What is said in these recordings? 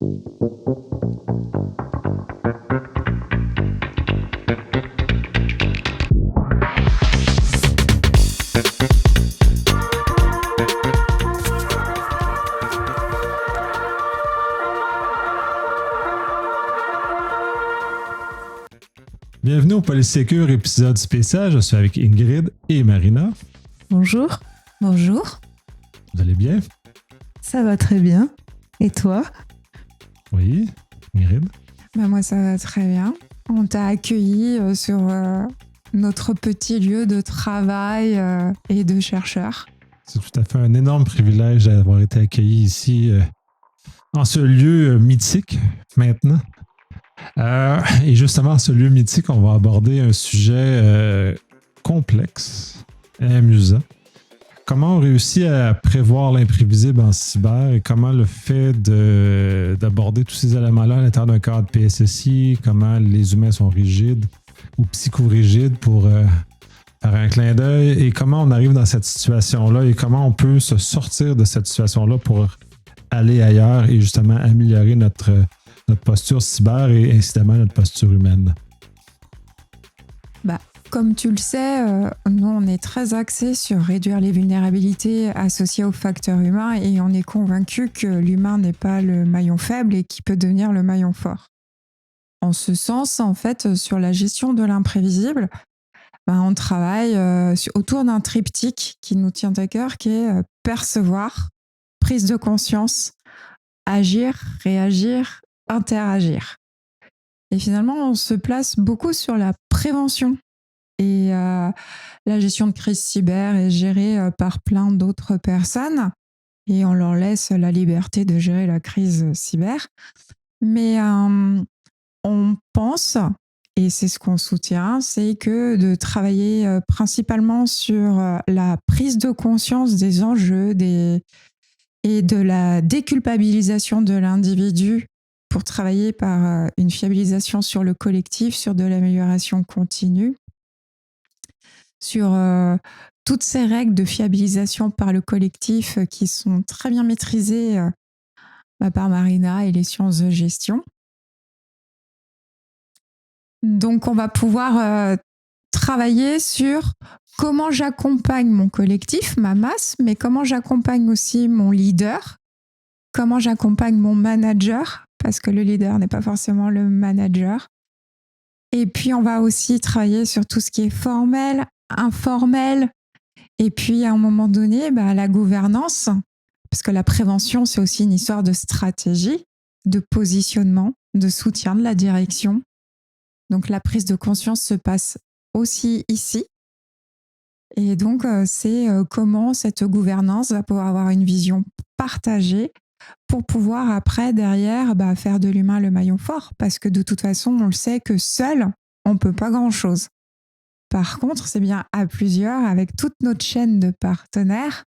Bienvenue au Polysécure épisode spécial. Je suis avec Ingrid et Marina. Bonjour. Bonjour. Vous allez bien? Ça va très bien. Et toi? Oui, Ingrid? Moi, ça va très bien. On t'a accueilli sur notre petit lieu de travail et de chercheurs. C'est tout à fait un énorme privilège d'avoir été accueilli ici en ce lieu mythique maintenant. Et justement, en ce lieu mythique, on va aborder un sujet complexe et amusant. Comment on réussit à prévoir l'imprévisible en cyber et comment le fait d'aborder tous ces éléments-là à l'intérieur d'un cadre PSSI, comment les humains sont rigides ou psychorigides pour faire un clin d'œil et comment on arrive dans cette situation-là et comment on peut se sortir de cette situation-là pour aller ailleurs et justement améliorer notre posture cyber et incidemment notre posture humaine. Comme tu le sais, nous, on est très axés sur réduire les vulnérabilités associées aux facteurs humains et on est convaincu que l'humain n'est pas le maillon faible et qu'il peut devenir le maillon fort. En ce sens, en fait, sur la gestion de l'imprévisible, on travaille autour d'un triptyque qui nous tient à cœur, qui est percevoir, prise de conscience, agir, réagir, interagir. Et finalement, on se place beaucoup sur la prévention. Et la gestion de crise cyber est gérée par plein d'autres personnes et on leur laisse la liberté de gérer la crise cyber. Mais on pense, et c'est ce qu'on soutient, c'est que de travailler principalement sur la prise de conscience des enjeux et de la déculpabilisation de l'individu pour travailler par une fiabilisation sur le collectif, sur de l'amélioration continue, sur toutes ces règles de fiabilisation par le collectif qui sont très bien maîtrisées par Marina et les sciences de gestion. Donc, on va pouvoir travailler sur comment j'accompagne mon collectif, ma masse, mais comment j'accompagne aussi mon leader, comment j'accompagne mon manager, parce que le leader n'est pas forcément le manager. Et puis, on va aussi travailler sur tout ce qui est formel, informel, et puis à un moment donné, la gouvernance, parce que la prévention, c'est aussi une histoire de stratégie, de positionnement, de soutien de la direction. Donc la prise de conscience se passe aussi ici. Et donc, c'est comment cette gouvernance va pouvoir avoir une vision partagée pour pouvoir après, derrière, faire de l'humain le maillon fort. Parce que de toute façon, on le sait que seul, on ne peut pas grand-chose. Par contre, c'est bien à plusieurs, avec toute notre chaîne de partenaires,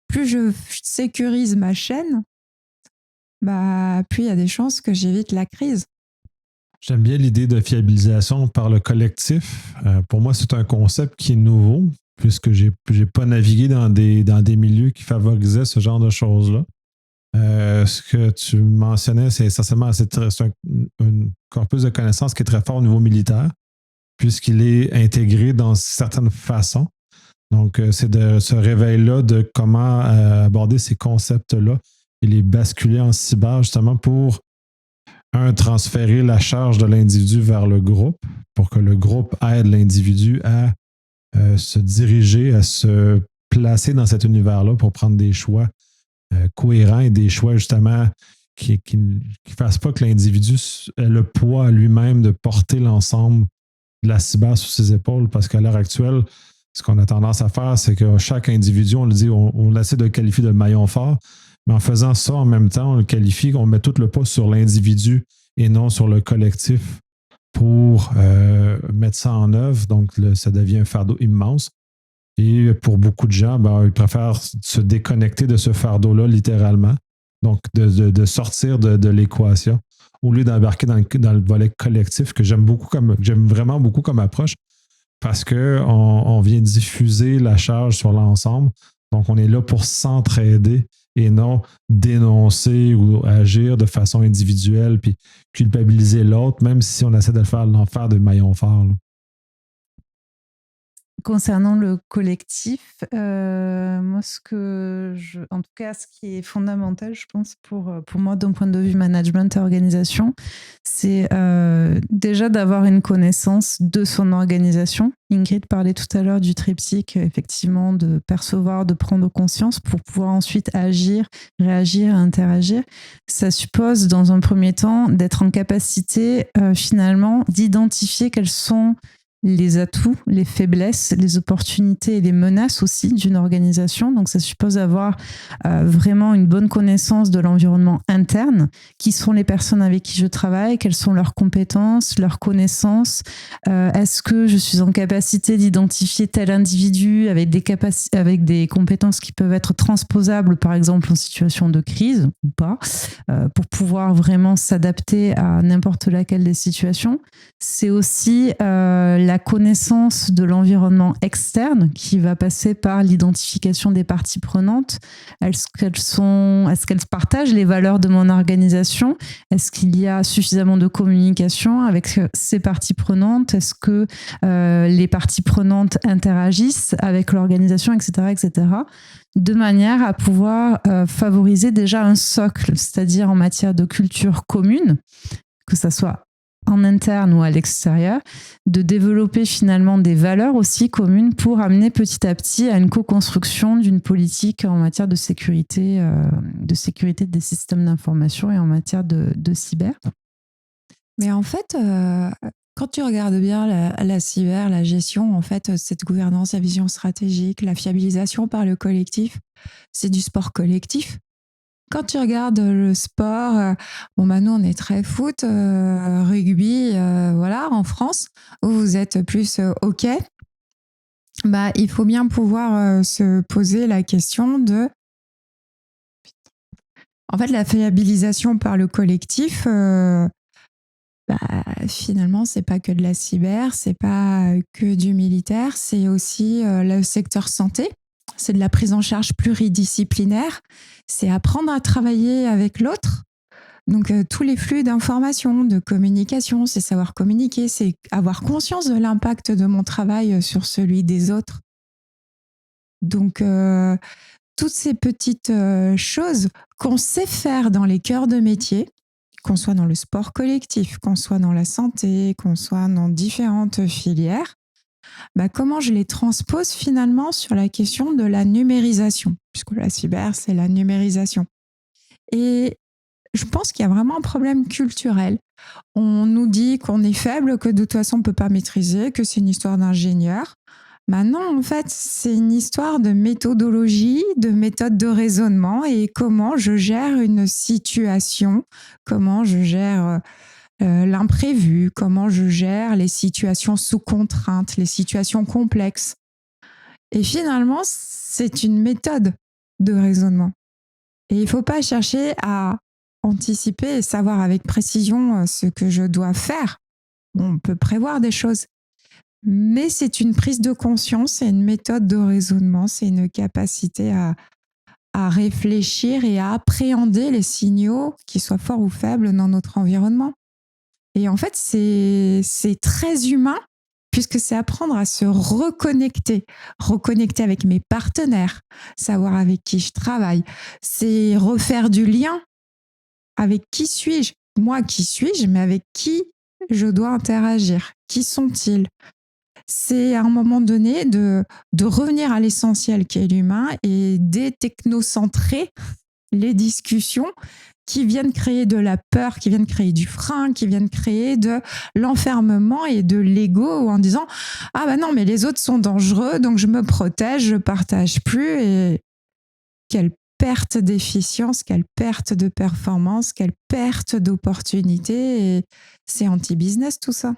plus je sécurise ma chaîne, plus il y a des chances que j'évite la crise. J'aime bien l'idée de fiabilisation par le collectif. Pour moi, c'est un concept qui est nouveau, puisque j'ai pas navigué dans des milieux qui favorisaient ce genre de choses-là. Ce que tu mentionnais, c'est essentiellement c'est un corpus de connaissances qui est très fort au niveau militaire, puisqu'il est intégré dans certaines façons. Donc, c'est de ce réveil-là de comment aborder ces concepts-là et les basculer en cyber, justement pour, transférer la charge de l'individu vers le groupe, pour que le groupe aide l'individu à se diriger, à se placer dans cet univers-là pour prendre des choix cohérents et des choix, justement, qui ne fassent pas que l'individu ait le poids à lui-même de porter l'ensemble de la cyber sur ses épaules, parce qu'à l'heure actuelle, ce qu'on a tendance à faire, c'est que chaque individu, on le dit, on essaie de le qualifier de maillon fort, mais en faisant ça en même temps, on le qualifie, on met tout le poids sur l'individu et non sur le collectif pour mettre ça en œuvre. Donc, ça devient un fardeau immense. Et pour beaucoup de gens, ils préfèrent se déconnecter de ce fardeau-là, littéralement. Donc, de sortir de l'équation, au lieu d'embarquer dans le volet collectif que j'aime vraiment beaucoup comme approche, parce qu'on vient diffuser la charge sur l'ensemble. Donc, on est là pour s'entraider et non dénoncer ou agir de façon individuelle puis culpabiliser l'autre, même si on essaie de l'en faire de maillon fort. Là. Concernant le collectif, moi, en tout cas, ce qui est fondamental, je pense, pour moi, d'un point de vue management et organisation, c'est déjà d'avoir une connaissance de son organisation. Ingrid parlait tout à l'heure du triptyque, effectivement, de percevoir, de prendre conscience pour pouvoir ensuite agir, réagir, interagir. Ça suppose, dans un premier temps, d'être en capacité, finalement, d'identifier quels sont les atouts, les faiblesses, les opportunités et les menaces aussi d'une organisation. Donc, ça suppose d'avoir vraiment une bonne connaissance de l'environnement interne. Qui sont les personnes avec qui je travaille? Quelles sont leurs compétences, leurs connaissances? Est-ce que je suis en capacité d'identifier tel individu avec des compétences qui peuvent être transposables, par exemple, en situation de crise ou pas, pour pouvoir vraiment s'adapter à n'importe laquelle des situations? C'est aussi la connaissance de l'environnement externe qui va passer par l'identification des parties prenantes. Est-ce qu'elles partagent les valeurs de mon organisation? Est-ce qu'il y a suffisamment de communication avec ces parties prenantes? Est-ce que les parties prenantes interagissent avec l'organisation, etc., etc., de manière à pouvoir favoriser déjà un socle, c'est-à-dire en matière de culture commune, que ça soit en interne ou à l'extérieur, de développer finalement des valeurs aussi communes pour amener petit à petit à une co-construction d'une politique en matière de sécurité des systèmes d'information et en matière de cyber. Mais en fait, quand tu regardes bien la cyber, la gestion, en fait, cette gouvernance, la vision stratégique, la fiabilisation par le collectif, c'est du sport collectif. Quand tu regardes le sport, nous on est très foot, rugby, voilà, en France, où vous êtes plus hockey, il faut bien pouvoir se poser la question de... En fait, la fiabilisation par le collectif, finalement, c'est pas que de la cyber, c'est pas que du militaire, c'est aussi le secteur santé. C'est de la prise en charge pluridisciplinaire, c'est apprendre à travailler avec l'autre. Donc, tous les flux d'informations, de communication, c'est savoir communiquer, c'est avoir conscience de l'impact de mon travail sur celui des autres. Donc, toutes ces petites choses qu'on sait faire dans les cœurs de métier, qu'on soit dans le sport collectif, qu'on soit dans la santé, qu'on soit dans différentes filières, comment je les transpose finalement sur la question de la numérisation, puisque la cyber, c'est la numérisation. Et je pense qu'il y a vraiment un problème culturel. On nous dit qu'on est faible, que de toute façon on ne peut pas maîtriser, que c'est une histoire d'ingénieur. Non, en fait, c'est une histoire de méthodologie, de méthode de raisonnement et comment je gère une situation, comment je gère... l'imprévu, comment je gère les situations sous contrainte, les situations complexes. Et finalement, c'est une méthode de raisonnement. Et il ne faut pas chercher à anticiper et savoir avec précision ce que je dois faire. On peut prévoir des choses. Mais c'est une prise de conscience, c'est une méthode de raisonnement, c'est une capacité à réfléchir et à appréhender les signaux, qu'ils soient forts ou faibles, dans notre environnement. Et en fait, c'est très humain, puisque c'est apprendre à se reconnecter avec mes partenaires, savoir avec qui je travaille. C'est refaire du lien. Avec qui suis-je? Moi, qui suis-je? Mais avec qui je dois interagir? Qui sont-ils? C'est à un moment donné de revenir à l'essentiel qui est l'humain et détechnocentrer les discussions qui viennent créer de la peur, qui viennent créer du frein, qui viennent créer de l'enfermement et de l'ego en disant « Ah non, mais les autres sont dangereux, donc je me protège, je partage plus. » Et quelle perte d'efficience, quelle perte de performance, quelle perte d'opportunité. Et c'est anti-business tout ça.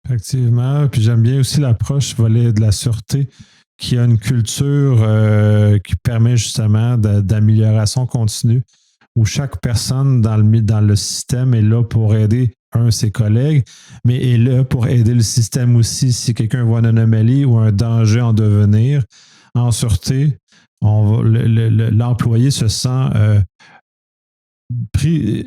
Effectivement. Puis j'aime bien aussi l'approche volet de la sûreté qui a une culture qui permet justement d'amélioration continue où chaque personne dans le système est là pour aider ses collègues, mais est là pour aider le système aussi si quelqu'un voit une anomalie ou un danger en devenir. En sûreté, l'employé se sent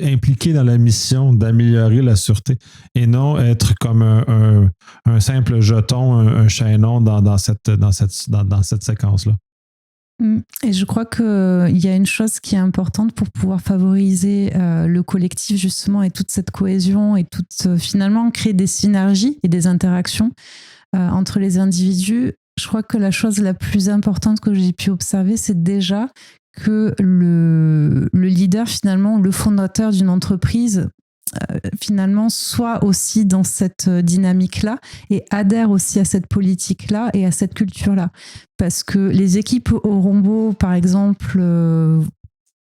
impliqué dans la mission d'améliorer la sûreté et non être comme un simple jeton, un chaînon dans cette séquence-là. Et je crois qu'il y a une chose qui est importante pour pouvoir favoriser le collectif justement et toute cette cohésion et finalement créer des synergies et des interactions entre les individus. Je crois que la chose la plus importante que j'ai pu observer, c'est déjà que le leader, finalement, le fondateur d'une entreprise, finalement, soit aussi dans cette dynamique-là et adhère aussi à cette politique-là et à cette culture-là. Parce que les équipes auront beau, par exemple,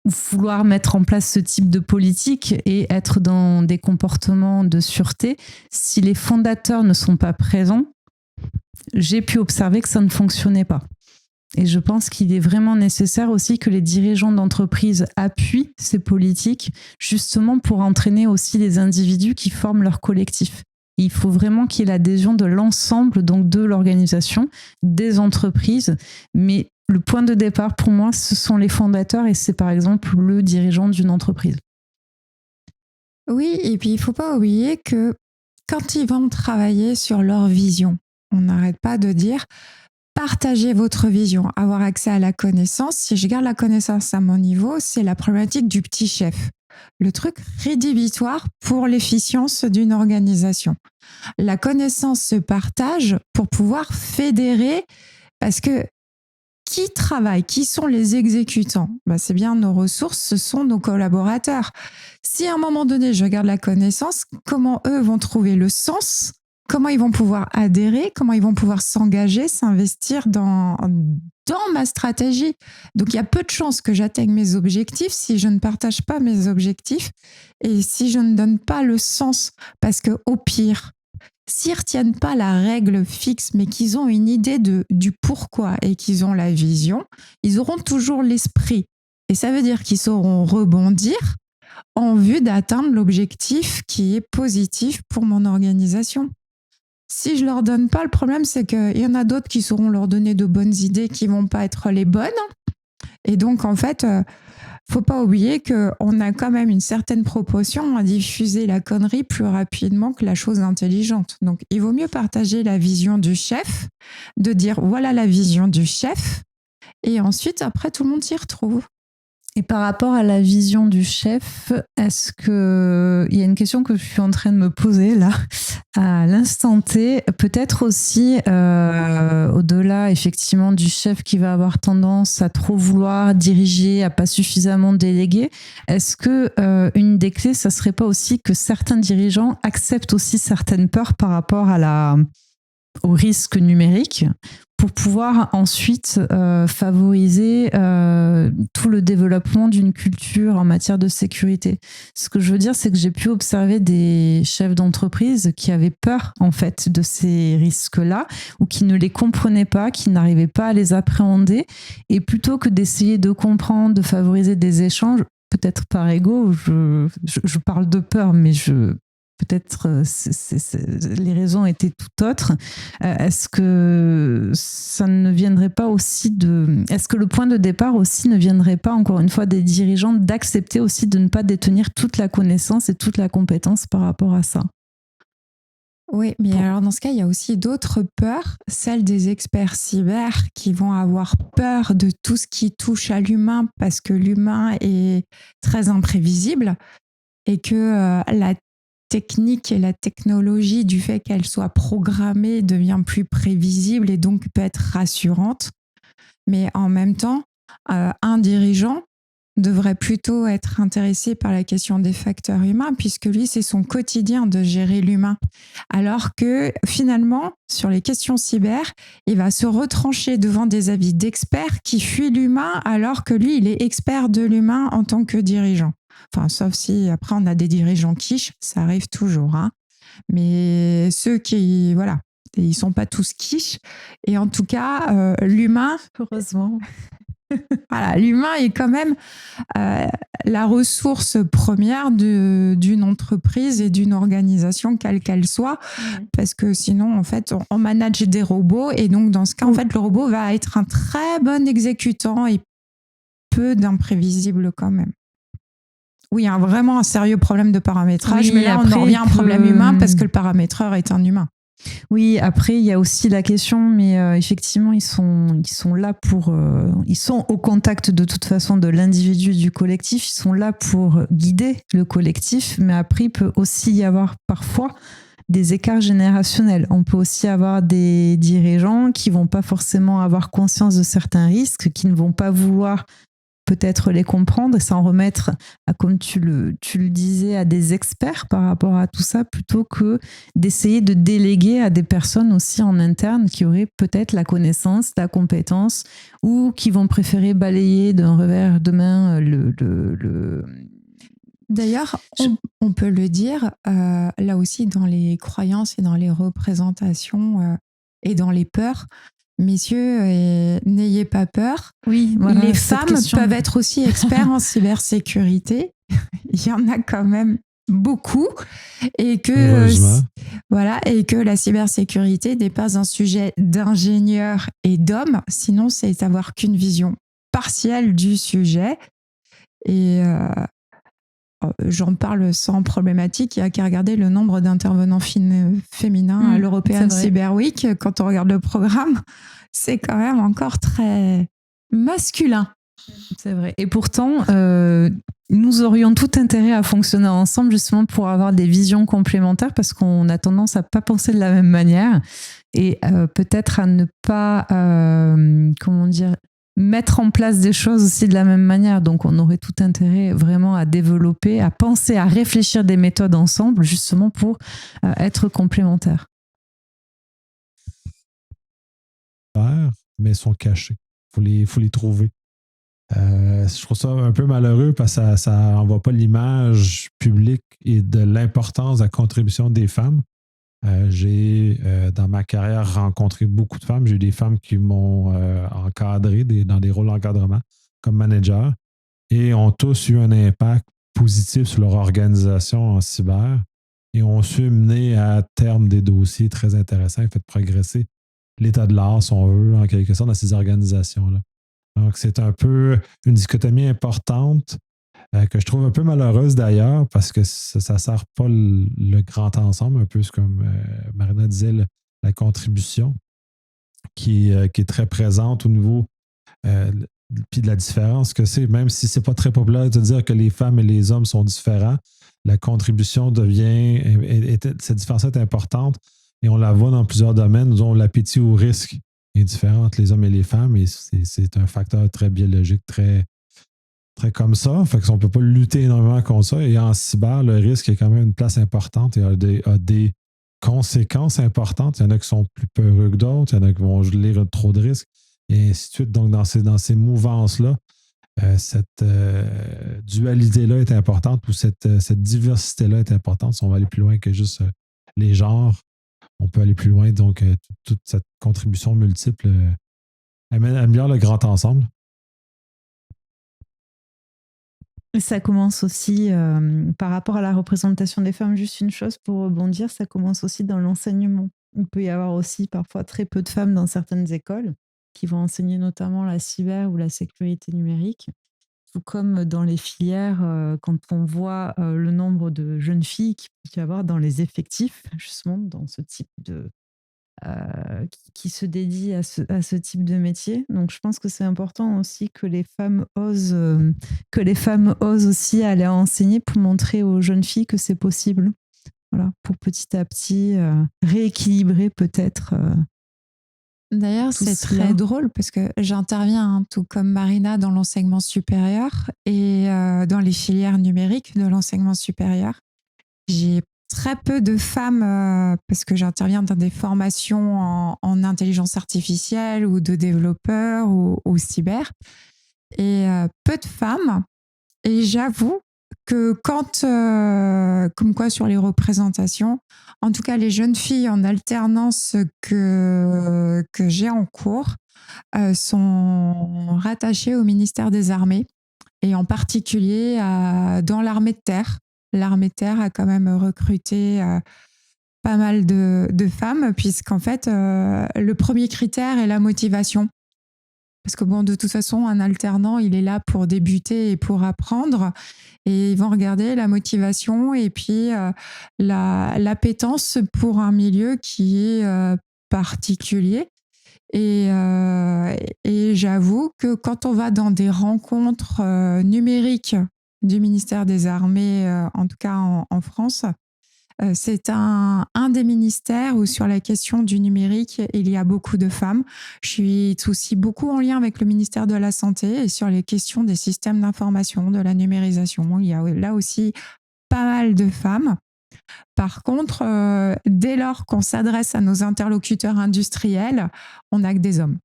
vouloir mettre en place ce type de politique et être dans des comportements de sûreté, si les fondateurs ne sont pas présents, j'ai pu observer que ça ne fonctionnait pas. Et je pense qu'il est vraiment nécessaire aussi que les dirigeants d'entreprise appuient ces politiques justement pour entraîner aussi les individus qui forment leur collectif. Et il faut vraiment qu'il y ait l'adhésion de l'ensemble donc de l'organisation, des entreprises. Mais le point de départ pour moi, ce sont les fondateurs et c'est par exemple le dirigeant d'une entreprise. Oui, et puis il ne faut pas oublier que quand ils vont travailler sur leur vision, on n'arrête pas de dire partagez votre vision, avoir accès à la connaissance. Si je garde la connaissance à mon niveau, c'est la problématique du petit chef. Le truc rédhibitoire pour l'efficience d'une organisation. La connaissance se partage pour pouvoir fédérer, parce que qui travaille, qui sont les exécutants ? C'est bien nos ressources, ce sont nos collaborateurs. Si à un moment donné, je garde la connaissance, comment eux vont trouver le sens ? Comment ils vont pouvoir adhérer, comment ils vont pouvoir s'engager, s'investir dans ma stratégie. Donc, il y a peu de chances que j'atteigne mes objectifs si je ne partage pas mes objectifs et si je ne donne pas le sens. Parce qu'au pire, s'ils ne retiennent pas la règle fixe, mais qu'ils ont une idée du pourquoi et qu'ils ont la vision, ils auront toujours l'esprit. Et ça veut dire qu'ils sauront rebondir en vue d'atteindre l'objectif qui est positif pour mon organisation. Si je leur donne pas, le problème, c'est qu'il y en a d'autres qui sauront leur donner de bonnes idées qui vont pas être les bonnes. Et donc, en fait, faut pas oublier qu'on a quand même une certaine proportion à diffuser la connerie plus rapidement que la chose intelligente. Donc, il vaut mieux partager la vision du chef, de dire voilà la vision du chef, et ensuite, après, tout le monde s'y retrouve. Et par rapport à la vision du chef, est-ce qu'il y a une question que je suis en train de me poser là, à l'instant T, peut-être aussi au-delà effectivement du chef qui va avoir tendance à trop vouloir diriger, à pas suffisamment déléguer, est-ce que une des clés, ça serait pas aussi que certains dirigeants acceptent aussi certaines peurs par rapport au risque numérique pour pouvoir ensuite favoriser tout le développement d'une culture en matière de sécurité. Ce que je veux dire, c'est que j'ai pu observer des chefs d'entreprise qui avaient peur en fait de ces risques-là ou qui ne les comprenaient pas, qui n'arrivaient pas à les appréhender et plutôt que d'essayer de comprendre, de favoriser des échanges, peut-être par ego, je parle de peur, mais peut-être les raisons étaient tout autres. Est-ce que ça ne viendrait pas aussi est-ce que le point de départ aussi ne viendrait pas, encore une fois, des dirigeants d'accepter aussi de ne pas détenir toute la connaissance et toute la compétence par rapport à ça ? Oui, mais alors dans ce cas, il y a aussi d'autres peurs, celles des experts cyber qui vont avoir peur de tout ce qui touche à l'humain parce que l'humain est très imprévisible et que la technique et la technologie, du fait qu'elle soit programmée, devient plus prévisible et donc peut être rassurante. Mais en même temps, un dirigeant devrait plutôt être intéressé par la question des facteurs humains, puisque lui, c'est son quotidien de gérer l'humain. Alors que finalement, sur les questions cyber, il va se retrancher devant des avis d'experts qui fuient l'humain, alors que lui, il est expert de l'humain en tant que dirigeant. Enfin, sauf si après on a des dirigeants quiches, ça arrive toujours. Hein. Mais ceux qui, voilà, ils sont pas tous quiches. Et en tout cas, l'humain, heureusement, Voilà, l'humain est quand même la ressource première d'une entreprise et d'une organisation, quelle qu'elle soit, parce que sinon, en fait, on manage des robots et donc, dans ce cas, en fait, le robot va être un très bon exécutant et peu d'imprévisible quand même. Oui, il y a vraiment un sérieux problème de paramétrage, mais là, on en revient à un problème humain parce que le paramétreur est un humain. Oui, après, il y a aussi la question, mais effectivement, ils sont là pour... ils sont au contact de toute façon de l'individu et du collectif, ils sont là pour guider le collectif, mais après, il peut aussi y avoir parfois des écarts générationnels. On peut aussi avoir des dirigeants qui vont pas forcément avoir conscience de certains risques, qui ne vont pas vouloir peut-être les comprendre et s'en remettre, comme tu le disais, à des experts par rapport à tout ça, plutôt que d'essayer de déléguer à des personnes aussi en interne qui auraient peut-être la connaissance, la compétence, ou qui vont préférer balayer d'un revers de main le... D'ailleurs, on peut le dire, là aussi, dans les croyances et dans les représentations et dans les peurs, messieurs, n'ayez pas peur. Oui, voilà, les femmes peuvent être aussi experts en cybersécurité. Il y en a quand même beaucoup. Et que, voilà, et que la cybersécurité n'est pas un sujet d'ingénieurs et d'hommes. Sinon, c'est avoir qu'une vision partielle du sujet. Et j'en parle sans problématique. Il n'y a qu'à regarder le nombre d'intervenants féminins à l'European Cyber Week. Quand on regarde le programme, c'est quand même encore très masculin. C'est vrai. Et pourtant, nous aurions tout intérêt à fonctionner ensemble justement pour avoir des visions complémentaires parce qu'on a tendance à ne pas penser de la même manière et peut-être à ne pas, mettre en place des choses aussi de la même manière. Donc, on aurait tout intérêt vraiment à développer, à penser, à réfléchir des méthodes ensemble, justement pour être complémentaires. Mais sont cachés. Faut les trouver. Je trouve ça un peu malheureux parce que ça n'envoie pas l'image publique et de l'importance de la contribution des femmes. J'ai, dans ma carrière, rencontré beaucoup de femmes. J'ai eu des femmes qui m'ont encadré dans des rôles d'encadrement comme manager et ont tous eu un impact positif sur leur organisation en cyber et ont su mener à terme des dossiers très intéressants et fait progresser l'état de l'art, si on veut, en quelque sorte, dans ces organisations-là. Donc, c'est un peu une dichotomie importante que je trouve un peu malheureuse d'ailleurs parce que ça ne sert pas le grand ensemble, un peu comme Marina disait, la contribution qui est très présente au niveau puis de la différence que c'est, même si ce n'est pas très populaire de dire que les femmes et les hommes sont différents, la contribution cette différence est importante et on la voit dans plusieurs domaines, dont l'appétit au risque est différent entre les hommes et les femmes et c'est un facteur très biologique, très comme ça. Fait qu'on ne peut pas lutter énormément contre ça. Et en cyber, le risque a quand même une place importante et a des conséquences importantes. Il y en a qui sont plus peureux que d'autres, il y en a qui vont lire trop de risques, et ainsi de suite. Donc, dans ces mouvances-là, cette dualité-là est importante ou cette diversité-là est importante. Si on va aller plus loin que juste les genres, on peut aller plus loin. Donc, toute cette contribution multiple améliore le grand ensemble. Ça commence aussi, par rapport à la représentation des femmes, juste une chose pour rebondir, ça commence aussi dans l'enseignement. Il peut y avoir aussi parfois très peu de femmes dans certaines écoles qui vont enseigner notamment la cyber ou la sécurité numérique. Tout comme dans les filières, quand on voit le nombre de jeunes filles qu'il peut y avoir dans les effectifs, justement, dans ce type de... qui se dédient à ce type de métier. Donc, je pense que c'est important aussi que les femmes osent aussi aller enseigner pour montrer aux jeunes filles que c'est possible. Voilà, pour petit à petit rééquilibrer peut-être. D'ailleurs, c'est très drôle parce que j'interviens, tout comme Marina, dans l'enseignement supérieur et dans les filières numériques de l'enseignement supérieur. J'ai très peu de femmes parce que j'interviens dans des formations en intelligence artificielle ou de développeurs ou cyber. Et peu de femmes. Et j'avoue que quand, comme quoi sur les représentations, en tout cas les jeunes filles en alternance que j'ai en cours, sont rattachés au ministère des Armées et en particulier dans l'armée de terre. L'armée de terre a quand même recruté pas mal de femmes puisqu'en fait, le premier critère est la motivation. Parce que bon, de toute façon, un alternant, il est là pour débuter et pour apprendre. Et ils vont regarder la motivation et puis l'appétence pour un milieu qui est particulier. Et j'avoue que quand on va dans des rencontres numériques du ministère des Armées, en tout cas en France, c'est un des ministères où sur la question du numérique, il y a beaucoup de femmes. Je suis aussi beaucoup en lien avec le ministère de la Santé et sur les questions des systèmes d'information, de la numérisation. Il y a là aussi pas mal de femmes. Par contre, dès lors qu'on s'adresse à nos interlocuteurs industriels, on n'a que des hommes.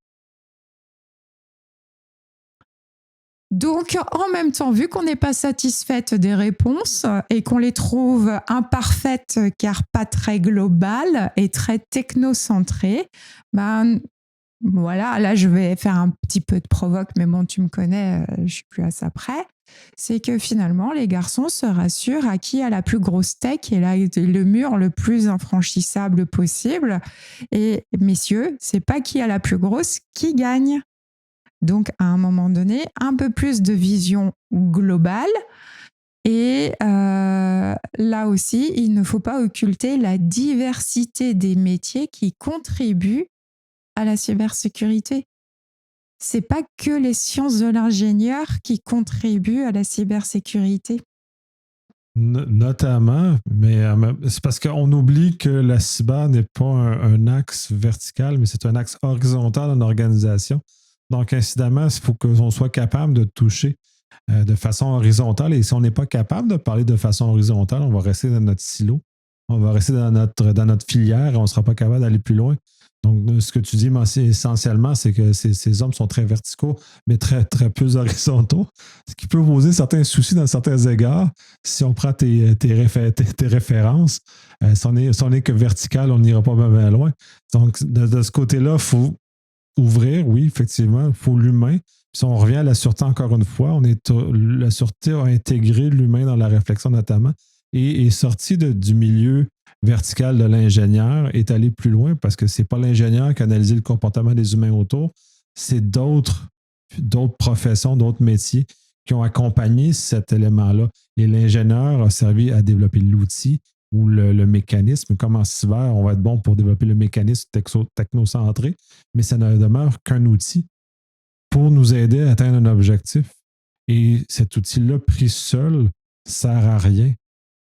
Donc, en même temps, vu qu'on n'est pas satisfaite des réponses et qu'on les trouve imparfaites car pas très globales et très technocentrées, ben voilà, là je vais faire un petit peu de provoque, mais bon, tu me connais, je suis plus à ça près. C'est que finalement, les garçons se rassurent à qui a la plus grosse tech et là, le mur le plus infranchissable possible. Et messieurs, c'est pas qui a la plus grosse qui gagne. Donc, à un moment donné, un peu plus de vision globale. Et là aussi, il ne faut pas occulter la diversité des métiers qui contribuent à la cybersécurité. C'est pas que les sciences de l'ingénieur qui contribuent à la cybersécurité. Notamment, mais c'est parce qu'on oublie que la cyber n'est pas un axe vertical, mais c'est un axe horizontal dans l'organisation. Donc, incidemment, il faut qu'on soit capable de toucher de façon horizontale. Et si on n'est pas capable de parler de façon horizontale, on va rester dans notre silo, on va rester dans notre filière et on ne sera pas capable d'aller plus loin. Donc, ce que tu dis essentiellement, c'est que ces hommes sont très verticaux, mais très, très peu horizontaux, ce qui peut poser certains soucis dans certains égards. Si on prend tes références, si on est que vertical, on n'ira pas bien loin. Donc, de ce côté-là, il faut ouvrir, oui, effectivement, il faut l'humain. Si on revient à la sûreté encore une fois, la sûreté a intégré l'humain dans la réflexion notamment et est sorti du milieu vertical de l'ingénieur, est allé plus loin parce que ce n'est pas l'ingénieur qui a analysé le comportement des humains autour, c'est d'autres professions, d'autres métiers qui ont accompagné cet élément-là. Et l'ingénieur a servi à développer l'outil ou le mécanisme. Comme en cyber, on va être bon pour développer le mécanisme technocentré, mais ça ne demeure qu'un outil pour nous aider à atteindre un objectif. Et cet outil-là, pris seul, ne sert à rien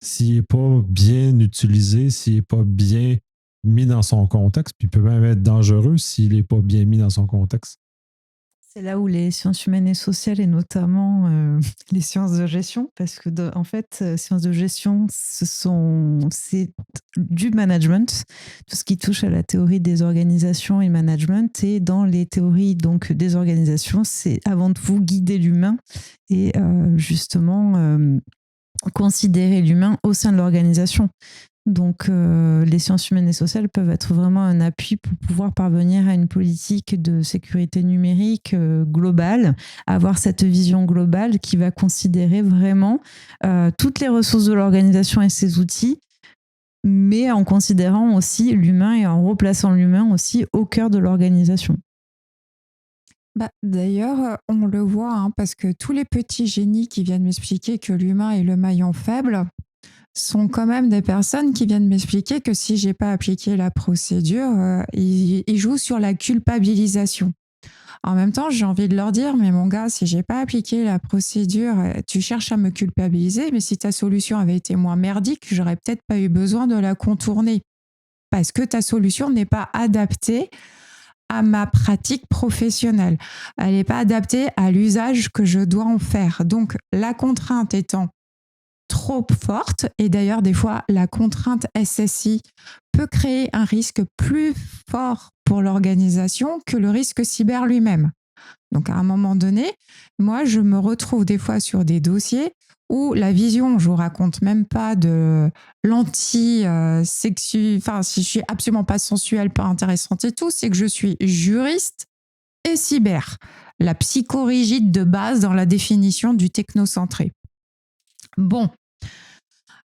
s'il n'est pas bien utilisé, s'il n'est pas bien mis dans son contexte, puis il peut même être dangereux s'il n'est pas bien mis dans son contexte. C'est là où les sciences humaines et sociales, et notamment les sciences de gestion, parce que en fait, sciences de gestion, c'est du management, tout ce qui touche à la théorie des organisations et management. Et dans les théories donc des organisations, c'est avant tout guider l'humain et justement considérer l'humain au sein de l'organisation. Donc, les sciences humaines et sociales peuvent être vraiment un appui pour pouvoir parvenir à une politique de sécurité numérique globale, avoir cette vision globale qui va considérer vraiment toutes les ressources de l'organisation et ses outils, mais en considérant aussi l'humain et en replaçant l'humain aussi au cœur de l'organisation. D'ailleurs, on le voit, parce que tous les petits génies qui viennent m'expliquer que l'humain est le maillon faible sont quand même des personnes qui viennent m'expliquer que si j'ai pas appliqué la procédure, ils jouent sur la culpabilisation. En même temps, j'ai envie de leur dire, mais mon gars, si j'ai pas appliqué la procédure, tu cherches à me culpabiliser, mais si ta solution avait été moins merdique, j'aurais peut-être pas eu besoin de la contourner. Parce que ta solution n'est pas adaptée à ma pratique professionnelle. Elle n'est pas adaptée à l'usage que je dois en faire. Donc, la contrainte étant trop forte, et d'ailleurs, des fois, la contrainte SSI peut créer un risque plus fort pour l'organisation que le risque cyber lui-même. Donc, à un moment donné, moi, je me retrouve des fois sur des dossiers où la vision, je vous raconte même pas de l'anti-sexu, si je suis absolument pas sensuelle, pas intéressante et tout, c'est que je suis juriste et cyber. La psychorigide de base dans la définition du technocentré. Bon,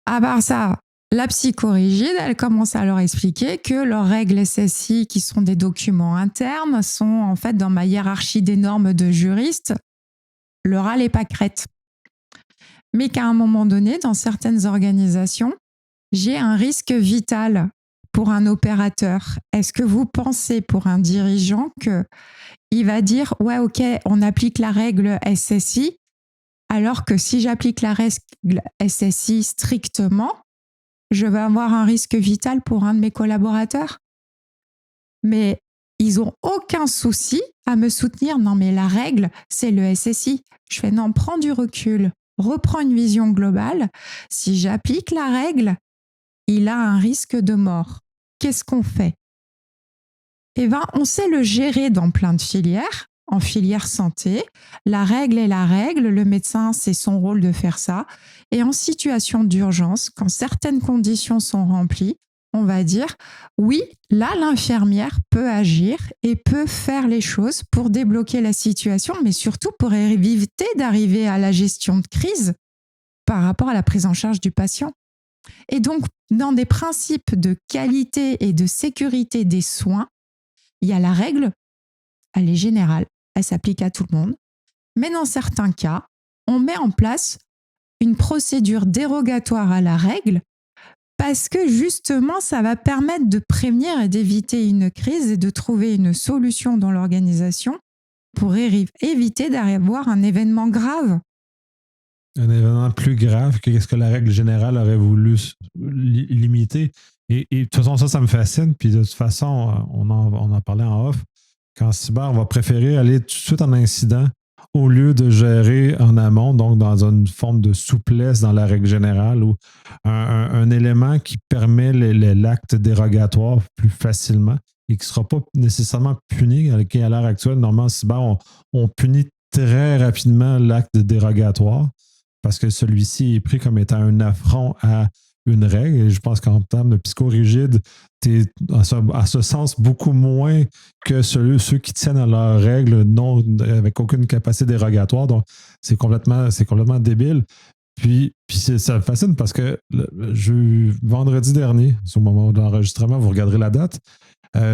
à part ça, la psychorigide, elle commence à leur expliquer que leurs règles SSI, qui sont des documents internes, sont en fait dans ma hiérarchie des normes de juriste, le râle et pâquerette. Mais qu'à un moment donné, dans certaines organisations, j'ai un risque vital pour un opérateur. Est-ce que vous pensez pour un dirigeant qu'il va dire « Ouais, ok, on applique la règle SSI », alors que si j'applique la règle SSI strictement, je vais avoir un risque vital pour un de mes collaborateurs? Mais ils n'ont aucun souci à me soutenir. Non, mais la règle, c'est le SSI. Je fais non, prends du recul, reprends une vision globale. Si j'applique la règle, il a un risque de mort. Qu'est-ce qu'on fait? Eh bien, on sait le gérer dans plein de filières. En filière santé, la règle est la règle, le médecin, c'est son rôle de faire ça. Et en situation d'urgence, quand certaines conditions sont remplies, on va dire, oui, là, l'infirmière peut agir et peut faire les choses pour débloquer la situation, mais surtout pour éviter d'arriver à la gestion de crise par rapport à la prise en charge du patient. Et donc, dans des principes de qualité et de sécurité des soins, il y a la règle, elle est générale, elle s'applique à tout le monde. Mais dans certains cas, on met en place une procédure dérogatoire à la règle parce que justement, ça va permettre de prévenir et d'éviter une crise et de trouver une solution dans l'organisation pour éviter d'avoir un événement grave. Un événement plus grave que ce que la règle générale aurait voulu limiter. Et de toute façon, ça me fascine. Puis de toute façon, on en parlait en off. Qu'en cyber, on va préférer aller tout de suite en incident au lieu de gérer en amont, donc dans une forme de souplesse dans la règle générale ou un élément qui permet l'acte dérogatoire plus facilement et qui ne sera pas nécessairement puni. À l'heure actuelle, normalement, en cyber, on punit très rapidement l'acte dérogatoire parce que celui-ci est pris comme étant un affront à une règle. Et je pense qu'en termes de psychorigide, tu es à ce sens beaucoup moins que ceux qui tiennent à leurs règles avec aucune capacité dérogatoire. Donc, c'est complètement débile. Puis ça me fascine parce que vendredi dernier, au moment de l'enregistrement, vous regarderez la date,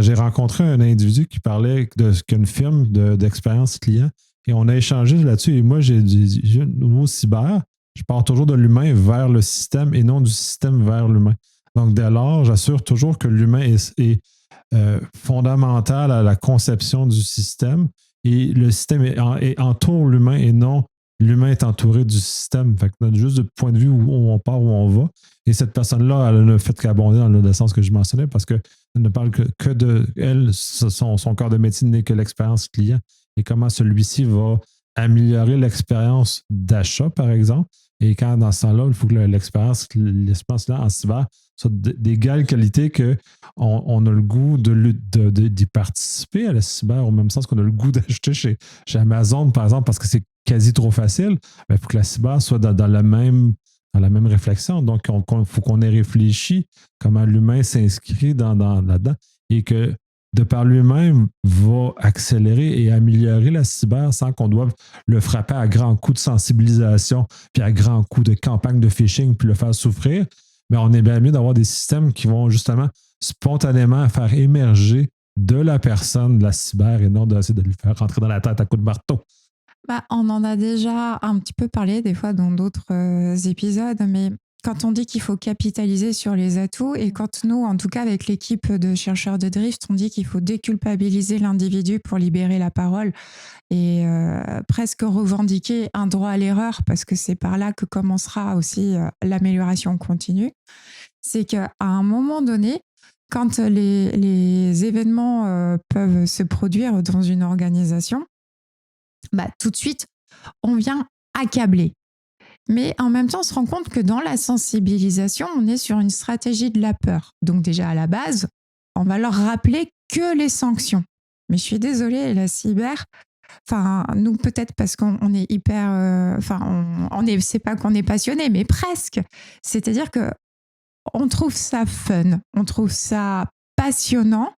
j'ai rencontré un individu qui parlait d'une firme d'expérience client et on a échangé là-dessus. Et moi, j'ai dit, au cyber, je pars toujours de l'humain vers le système et non du système vers l'humain. Donc, dès lors, j'assure toujours que l'humain est fondamental à la conception du système et le système entoure l'humain et non l'humain est entouré du système. Fait que on a juste le point de vue où on part, où on va. Et cette personne-là, elle ne fait qu'abonder dans le sens que je mentionnais parce qu'elle ne parle que de elle, son cœur de métier n'est que l'expérience client et comment celui-ci va améliorer l'expérience d'achat, par exemple. Et quand dans ce temps-là, il faut que l'expérience là en cyber soit d'égale qualité qu'on a le goût d'y participer à la cyber, au même sens qu'on a le goût d'acheter chez Amazon, par exemple, parce que c'est quasi trop facile. Il faut que la cyber soit dans la même réflexion. Donc, il faut qu'on ait réfléchi comment l'humain s'inscrit là-dedans et que de par lui-même, va accélérer et améliorer la cyber sans qu'on doive le frapper à grands coups de sensibilisation, puis à grands coups de campagne de phishing, puis le faire souffrir. Mais on est bien mieux d'avoir des systèmes qui vont justement spontanément faire émerger de la personne de la cyber et non d'essayer de lui faire rentrer dans la tête à coups de marteau. On en a déjà un petit peu parlé des fois dans d'autres épisodes, mais quand on dit qu'il faut capitaliser sur les atouts et quand nous, en tout cas avec l'équipe de chercheurs de Drift, on dit qu'il faut déculpabiliser l'individu pour libérer la parole et presque revendiquer un droit à l'erreur parce que c'est par là que commencera aussi l'amélioration continue, c'est qu'à un moment donné, quand les événements peuvent se produire dans une organisation, tout de suite, on vient accabler. Mais en même temps, on se rend compte que dans la sensibilisation, on est sur une stratégie de la peur. Donc déjà, à la base, on va leur rappeler que les sanctions. Mais je suis désolée, la cyber, nous peut-être parce qu'on est hyper... c'est pas qu'on est passionné, mais presque. C'est-à-dire qu'on trouve ça fun, on trouve ça passionnant,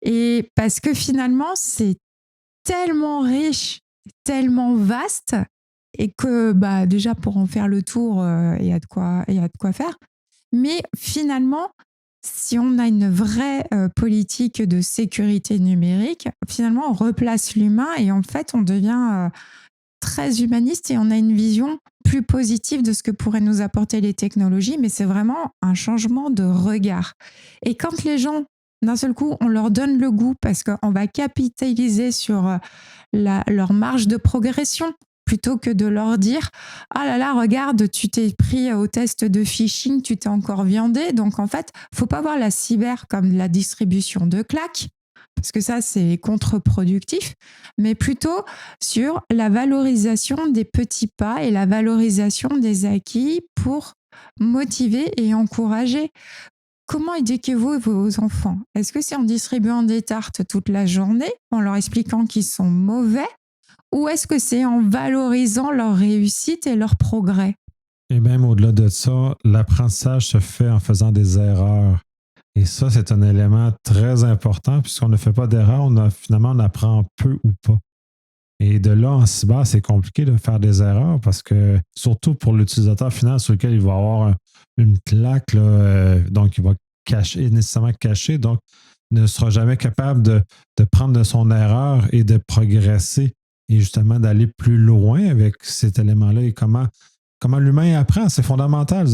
et parce que finalement, c'est tellement riche, tellement vaste, et que déjà pour en faire le tour, il y a de quoi faire. Mais finalement, si on a une vraie politique de sécurité numérique, finalement, on replace l'humain et en fait, on devient très humaniste et on a une vision plus positive de ce que pourraient nous apporter les technologies, mais c'est vraiment un changement de regard. Et quand les gens, d'un seul coup, on leur donne le goût parce qu'on va capitaliser sur leur marge de progression, plutôt que de leur dire « Ah là là, regarde, tu t'es pris au test de phishing, tu t'es encore viandé. » Donc en fait, il ne faut pas voir la cyber comme la distribution de claques, parce que ça, c'est contre-productif, mais plutôt sur la valorisation des petits pas et la valorisation des acquis pour motiver et encourager. Comment éduquez-vous vos enfants? Est-ce que c'est en distribuant des tartes toute la journée, en leur expliquant qu'ils sont mauvais, ou est-ce que c'est en valorisant leur réussite et leur progrès? Et même au-delà de ça, l'apprentissage se fait en faisant des erreurs. Et ça, c'est un élément très important, puisqu'on ne fait pas d'erreurs, finalement, on apprend peu ou pas. Et de là, en cyber, c'est compliqué de faire des erreurs parce que, surtout pour l'utilisateur final sur lequel il va avoir une claque, là, donc il va nécessairement cacher, donc il ne sera jamais capable de prendre de son erreur et de progresser et justement d'aller plus loin avec cet élément-là et comment l'humain apprend, c'est fondamental.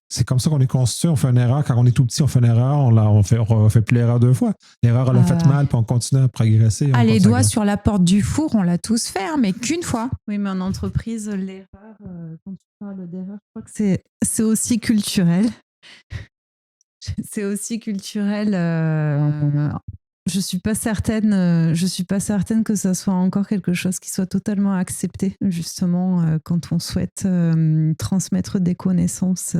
C'est comme ça qu'on est constitué. On fait une erreur. Quand on est tout petit, on fait une erreur. On fait plus l'erreur 2 fois. L'erreur, on l'a fait mal, puis on continue à progresser. Les doigts sur la porte du four, on l'a tous fait, mais qu'une fois. Oui, mais en entreprise, l'erreur, quand tu parles d'erreur, je crois que c'est aussi culturel. C'est aussi culturel. Je suis pas certaine que ça soit encore quelque chose qui soit totalement accepté, justement, quand on souhaite transmettre des connaissances.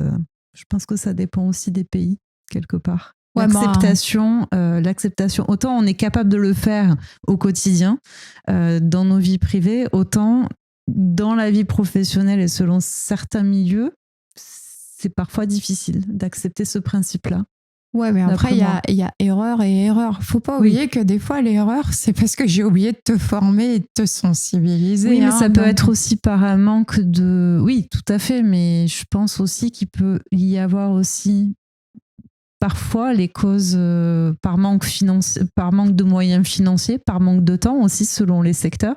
Je pense que ça dépend aussi des pays, quelque part. Ouais, l'acceptation. Autant on est capable de le faire au quotidien, dans nos vies privées, autant dans la vie professionnelle et selon certains milieux, c'est parfois difficile d'accepter ce principe-là. Ouais, mais après, il y a erreur et erreur. Faut pas oublier que des fois, l'erreur, c'est parce que j'ai oublié de te former et de te sensibiliser. Oui, mais ça peut être aussi par un manque de... Oui, tout à fait, mais je pense aussi qu'il peut y avoir aussi parfois les causes par manque de moyens financiers, par manque de temps aussi, selon les secteurs.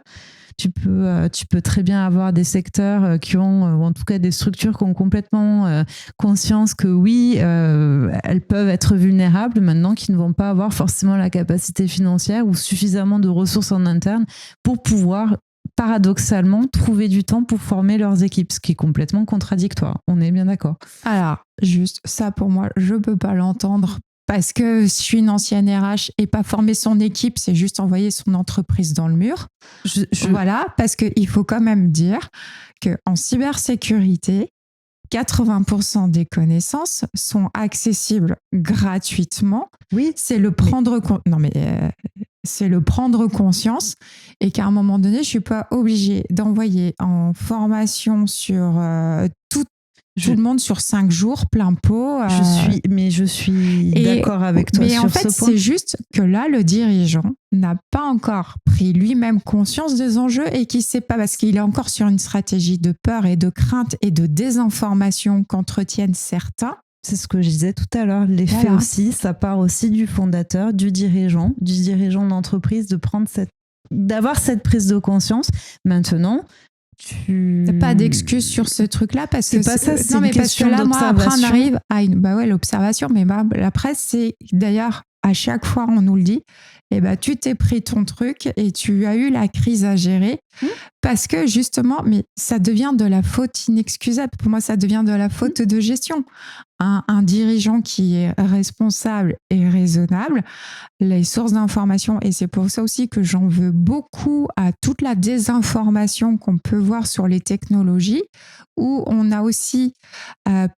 Tu peux très bien avoir des secteurs qui ont, ou en tout cas des structures qui ont complètement conscience que oui, elles peuvent être vulnérables maintenant, qui ne vont pas avoir forcément la capacité financière ou suffisamment de ressources en interne pour pouvoir, paradoxalement, trouver du temps pour former leurs équipes, ce qui est complètement contradictoire. On est bien d'accord. Alors, juste ça pour moi, je ne peux pas l'entendre. Parce que je suis une ancienne RH et pas former son équipe, c'est juste envoyer son entreprise dans le mur. Voilà, parce qu'il faut quand même dire qu'en cybersécurité, 80% des connaissances sont accessibles gratuitement. Oui, c'est le prendre conscience et qu'à un moment donné, je ne suis pas obligée d'envoyer en formation sur tout le monde sur 5 jours, plein pot. Je suis d'accord avec toi sur ce point. Mais en fait, c'est juste que là, le dirigeant n'a pas encore pris lui-même conscience des enjeux et qu'il ne sait pas, parce qu'il est encore sur une stratégie de peur et de crainte et de désinformation qu'entretiennent certains. C'est ce que je disais tout à l'heure. L'effet aussi, ça part aussi du fondateur, du dirigeant d'entreprise, d'avoir cette prise de conscience. Maintenant, t'as pas d'excuse sur ce truc-là parce que c'est pas ça, c'est non, mais une parce que là, moi, après, on arrive à l'observation, mais la presse, c'est d'ailleurs à chaque fois on nous le dit. Tu t'es pris ton truc et tu as eu la crise à gérer parce que justement, mais ça devient de la faute inexcusable. Pour moi, ça devient de la faute de gestion. Un dirigeant qui est responsable et raisonnable, les sources d'information, et c'est pour ça aussi que j'en veux beaucoup à toute la désinformation qu'on peut voir sur les technologies, où on a aussi,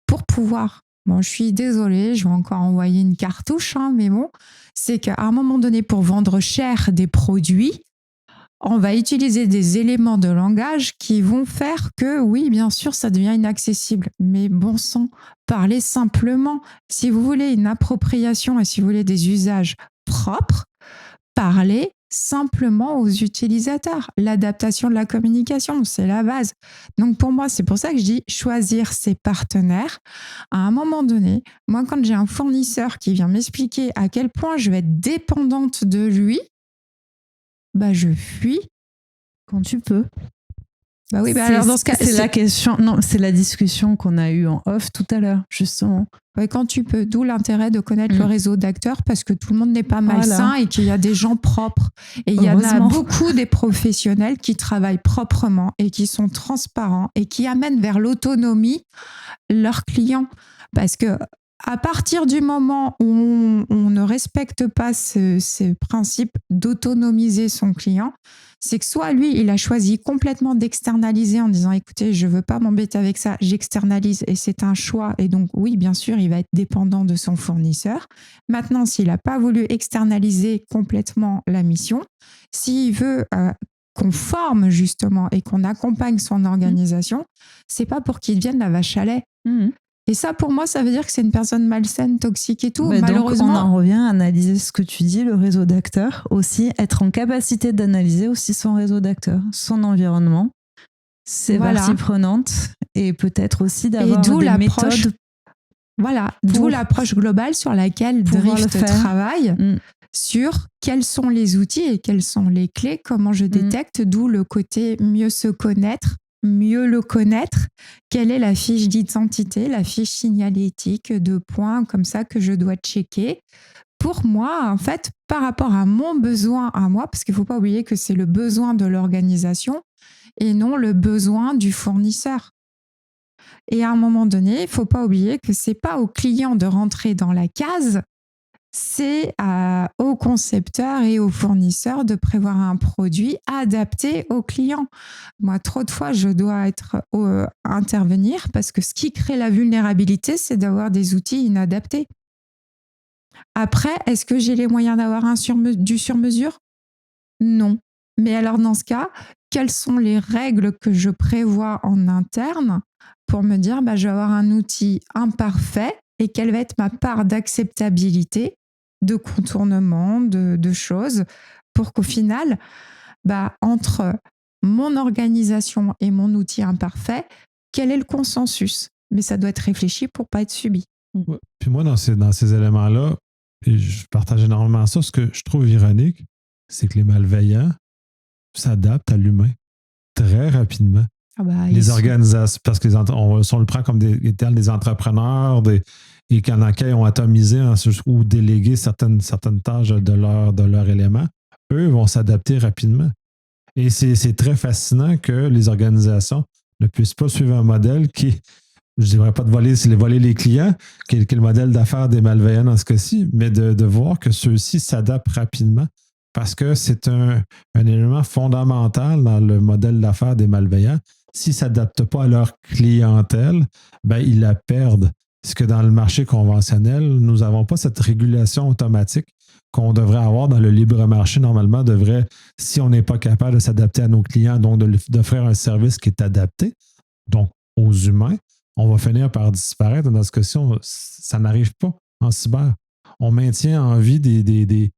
pour pouvoir... Bon, je suis désolée, je vais encore envoyer une cartouche, mais bon, c'est qu'à un moment donné, pour vendre cher des produits, on va utiliser des éléments de langage qui vont faire que, oui, bien sûr, ça devient inaccessible. Mais bon sang, parlez simplement. Si vous voulez une appropriation et si vous voulez des usages propres, parlez simplement aux utilisateurs. L'adaptation de la communication, c'est la base. Donc pour moi, c'est pour ça que je dis choisir ses partenaires. À un moment donné, moi, quand j'ai un fournisseur qui vient m'expliquer à quel point je vais être dépendante de lui, bah je fuis. Quand tu peux. Bah oui, bah C'est- alors dans ce cas, c'est la question. Non, c'est la discussion qu'on a eue en off tout à l'heure, justement. ouais, quand tu peux. D'où l'intérêt de connaître le réseau d'acteurs parce que tout le monde n'est pas Voilà. malsain et qu'il y a des gens propres. Et il y en a Heureusement. beaucoup des professionnels qui travaillent proprement et qui sont transparents et qui amènent vers l'autonomie leurs clients. Parce que à partir du moment où on ne respecte pas ce principe d'autonomiser son client, c'est que soit lui, il a choisi complètement d'externaliser en disant écoutez, je ne veux pas m'embêter avec ça, j'externalise et c'est un choix. Et donc, oui, bien sûr, il va être dépendant de son fournisseur. Maintenant, s'il n'a pas voulu externaliser complètement la mission, s'il veut qu'on forme justement et qu'on accompagne son organisation, c'est pas pour qu'il devienne la vache à lait. Et ça, pour moi, ça veut dire que c'est une personne malsaine, toxique et tout. Mais Malheureusement, donc, on en revient à analyser ce que tu dis, le réseau d'acteurs, aussi être en capacité d'analyser aussi son réseau d'acteurs, son environnement, ses parties prenantes, et peut-être aussi d'avoir d'où des l'approche- méthodes. voilà, d'où l'approche globale sur laquelle pouvoir Drift le faire. travaille, sur quels sont les outils et quelles sont les clés, comment je détecte, d'où le côté mieux se connaître, mieux le connaître, quelle est la fiche d'identité, la fiche signalétique de points comme ça que je dois checker. Pour moi, en fait, par rapport à mon besoin à moi, parce qu'il ne faut pas oublier que c'est le besoin de l'organisation et non le besoin du fournisseur. Et à un moment donné, il ne faut pas oublier que ce n'est pas au client de rentrer dans la case, c'est aux concepteurs et aux fournisseurs de prévoir un produit adapté aux clients. Moi, trop de fois, je dois intervenir parce que ce qui crée la vulnérabilité, c'est d'avoir des outils inadaptés. Après, est-ce que j'ai les moyens d'avoir du sur-mesure ? Non. Mais alors, dans ce cas, quelles sont les règles que je prévois en interne pour me dire je vais avoir un outil imparfait et quelle va être ma part d'acceptabilité, de contournement, de choses, pour qu'au final, entre mon organisation et mon outil imparfait, quel est le consensus ? Mais ça doit être réfléchi pour ne pas être subi. Ouais. Puis moi, dans ces éléments-là, et je partage énormément ça, ce que je trouve ironique, c'est que les malveillants s'adaptent à l'humain très rapidement. Les organisations, parce que on le prend comme des entrepreneurs, et qu'en enquête ont atomisé ou délégué certaines tâches de leur élément, eux vont s'adapter rapidement. Et c'est très fascinant que les organisations ne puissent pas suivre un modèle qui, je ne dirais pas de voler les clients, qui est le modèle d'affaires des malveillants dans ce cas-ci, mais de voir que ceux-ci s'adaptent rapidement parce que c'est un élément fondamental dans le modèle d'affaires des malveillants. S'ils ne s'adaptent pas à leur clientèle, ils la perdent. Parce que dans le marché conventionnel, nous n'avons pas cette régulation automatique qu'on devrait avoir dans le libre marché. Normalement, si on n'est pas capable de s'adapter à nos clients, donc d'offrir un service qui est adapté, donc aux humains, on va finir par disparaître. Dans ce cas-ci, ça n'arrive pas en cyber. On maintient en vie des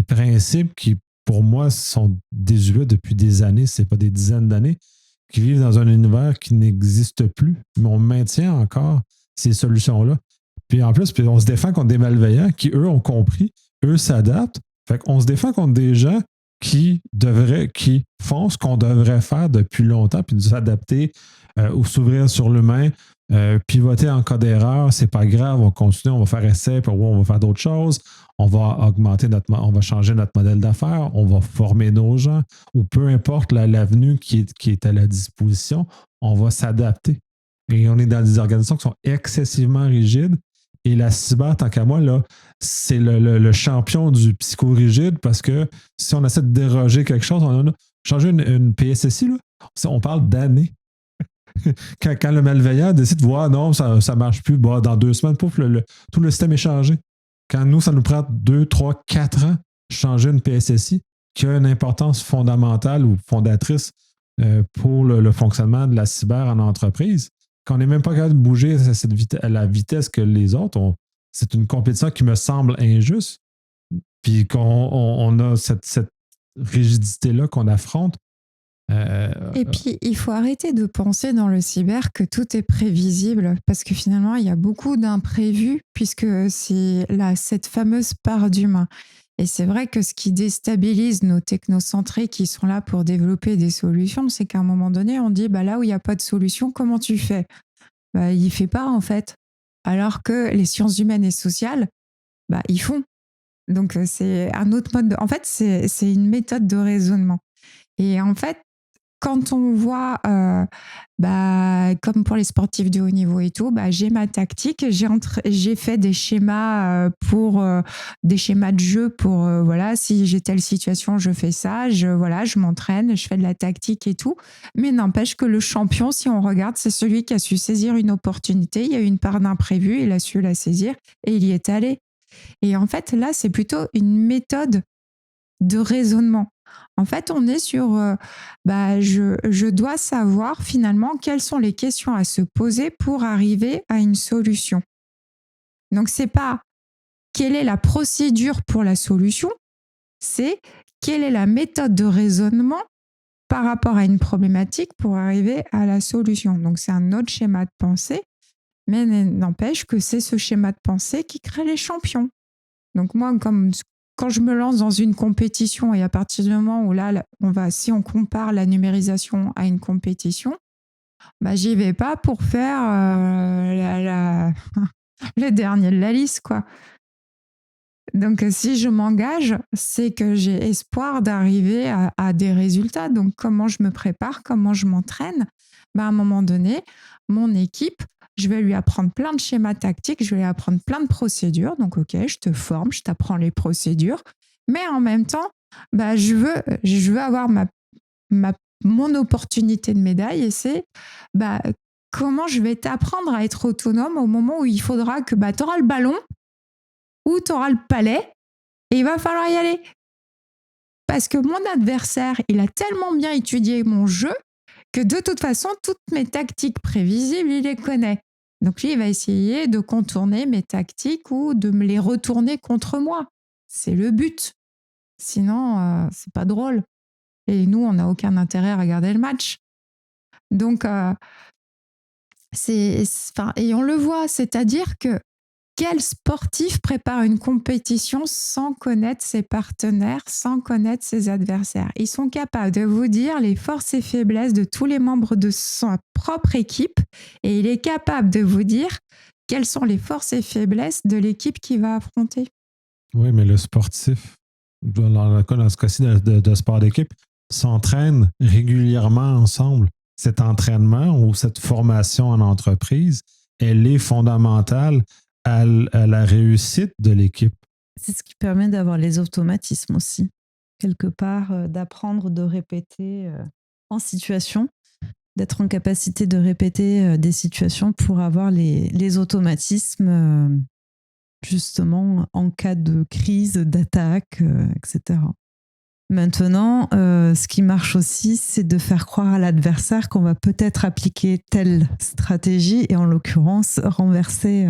principes qui, pour moi, sont désuets depuis des années, ce n'est pas des dizaines d'années, qui vivent dans un univers qui n'existe plus. Mais on maintient encore ces solutions-là. Puis en plus, on se défend contre des malveillants qui, eux, ont compris, eux s'adaptent. Fait qu'on se défend contre des gens qui font ce qu'on devrait faire depuis longtemps, puis s'adapter ou s'ouvrir sur l'humain, pivoter en cas d'erreur, c'est pas grave, on continue, on va faire essai, puis on va faire d'autres choses, on va on va changer notre modèle d'affaires, on va former nos gens, ou peu importe l'avenue qui est à la disposition, on va s'adapter. Et on est dans des organisations qui sont excessivement rigides. Et la cyber, tant qu'à moi, là, c'est le champion du psychorigide parce que si on essaie de déroger quelque chose, on a changé une PSSI, là, on parle d'années. Quand le malveillant décide de voir non, ça ne marche plus, dans 2 semaines, pouf, tout le système est changé. Quand nous, ça nous prend 2, 3, 4 ans changer une PSSI qui a une importance fondamentale ou fondatrice pour le fonctionnement de la cyber en entreprise, qu'on n'est même pas capable de bouger à la vitesse que les autres. C'est une compétition qui me semble injuste. Puis qu'on a cette rigidité-là qu'on affronte. Et puis, il faut arrêter de penser dans le cyber que tout est prévisible, parce que finalement, il y a beaucoup d'imprévus, puisque c'est là, cette fameuse part d'humain. Et c'est vrai que ce qui déstabilise nos technocentrés qui sont là pour développer des solutions, c'est qu'à un moment donné, on dit, là où il n'y a pas de solution, comment tu fais? Il ne fait pas, en fait. Alors que les sciences humaines et sociales, ils font. Donc, c'est un autre mode. En fait, c'est une méthode de raisonnement. Et en fait, quand on voit, comme pour les sportifs de haut niveau et tout, j'ai ma tactique, j'ai fait des schémas des schémas de jeu pour, si j'ai telle situation, je fais ça, je m'entraîne, je fais de la tactique et tout. Mais n'empêche que le champion, si on regarde, c'est celui qui a su saisir une opportunité. Il y a eu une part d'imprévu, il a su la saisir et il y est allé. Et en fait, là, c'est plutôt une méthode de raisonnement. En fait, on est sur je dois savoir finalement quelles sont les questions à se poser pour arriver à une solution. Donc, c'est pas quelle est la procédure pour la solution, c'est quelle est la méthode de raisonnement par rapport à une problématique pour arriver à la solution. Donc, c'est un autre schéma de pensée, mais n'empêche que c'est ce schéma de pensée qui crée les champions. Donc, moi, quand je me lance dans une compétition et à partir du moment où là, si on compare la numérisation à une compétition, j'y vais pas pour faire le dernier de la liste, quoi. Donc, si je m'engage, c'est que j'ai espoir d'arriver à des résultats. Donc, comment je me prépare, comment je m'entraîne? À un moment donné, mon équipe, je vais lui apprendre plein de schémas tactiques, je vais lui apprendre plein de procédures. Donc, OK, je te forme, je t'apprends les procédures. Mais en même temps, je veux avoir mon opportunité de médaille et c'est comment je vais t'apprendre à être autonome au moment où il faudra que tu auras le ballon ou tu auras le palais et il va falloir y aller. Parce que mon adversaire, il a tellement bien étudié mon jeu que de toute façon, toutes mes tactiques prévisibles, il les connaît. Donc lui, il va essayer de contourner mes tactiques ou de me les retourner contre moi. C'est le but. Sinon, c'est pas drôle. Et nous, on n'a aucun intérêt à regarder le match. Donc, et on le voit, c'est-à-dire que quel sportif prépare une compétition sans connaître ses partenaires, sans connaître ses adversaires? Ils sont capables de vous dire les forces et faiblesses de tous les membres de sa propre équipe et il est capable de vous dire quelles sont les forces et faiblesses de l'équipe qu'il va affronter. Oui, mais le sportif, dans ce cas-ci de sport d'équipe, s'entraîne régulièrement ensemble. Cet entraînement ou cette formation en entreprise, elle est fondamentale à la réussite de l'équipe. C'est ce qui permet d'avoir les automatismes aussi. Quelque part, d'apprendre, de répéter en situation, d'être en capacité de répéter des situations pour avoir les automatismes, justement, en cas de crise, d'attaque, etc. Maintenant, ce qui marche aussi, c'est de faire croire à l'adversaire qu'on va peut-être appliquer telle stratégie et en l'occurrence, renverser...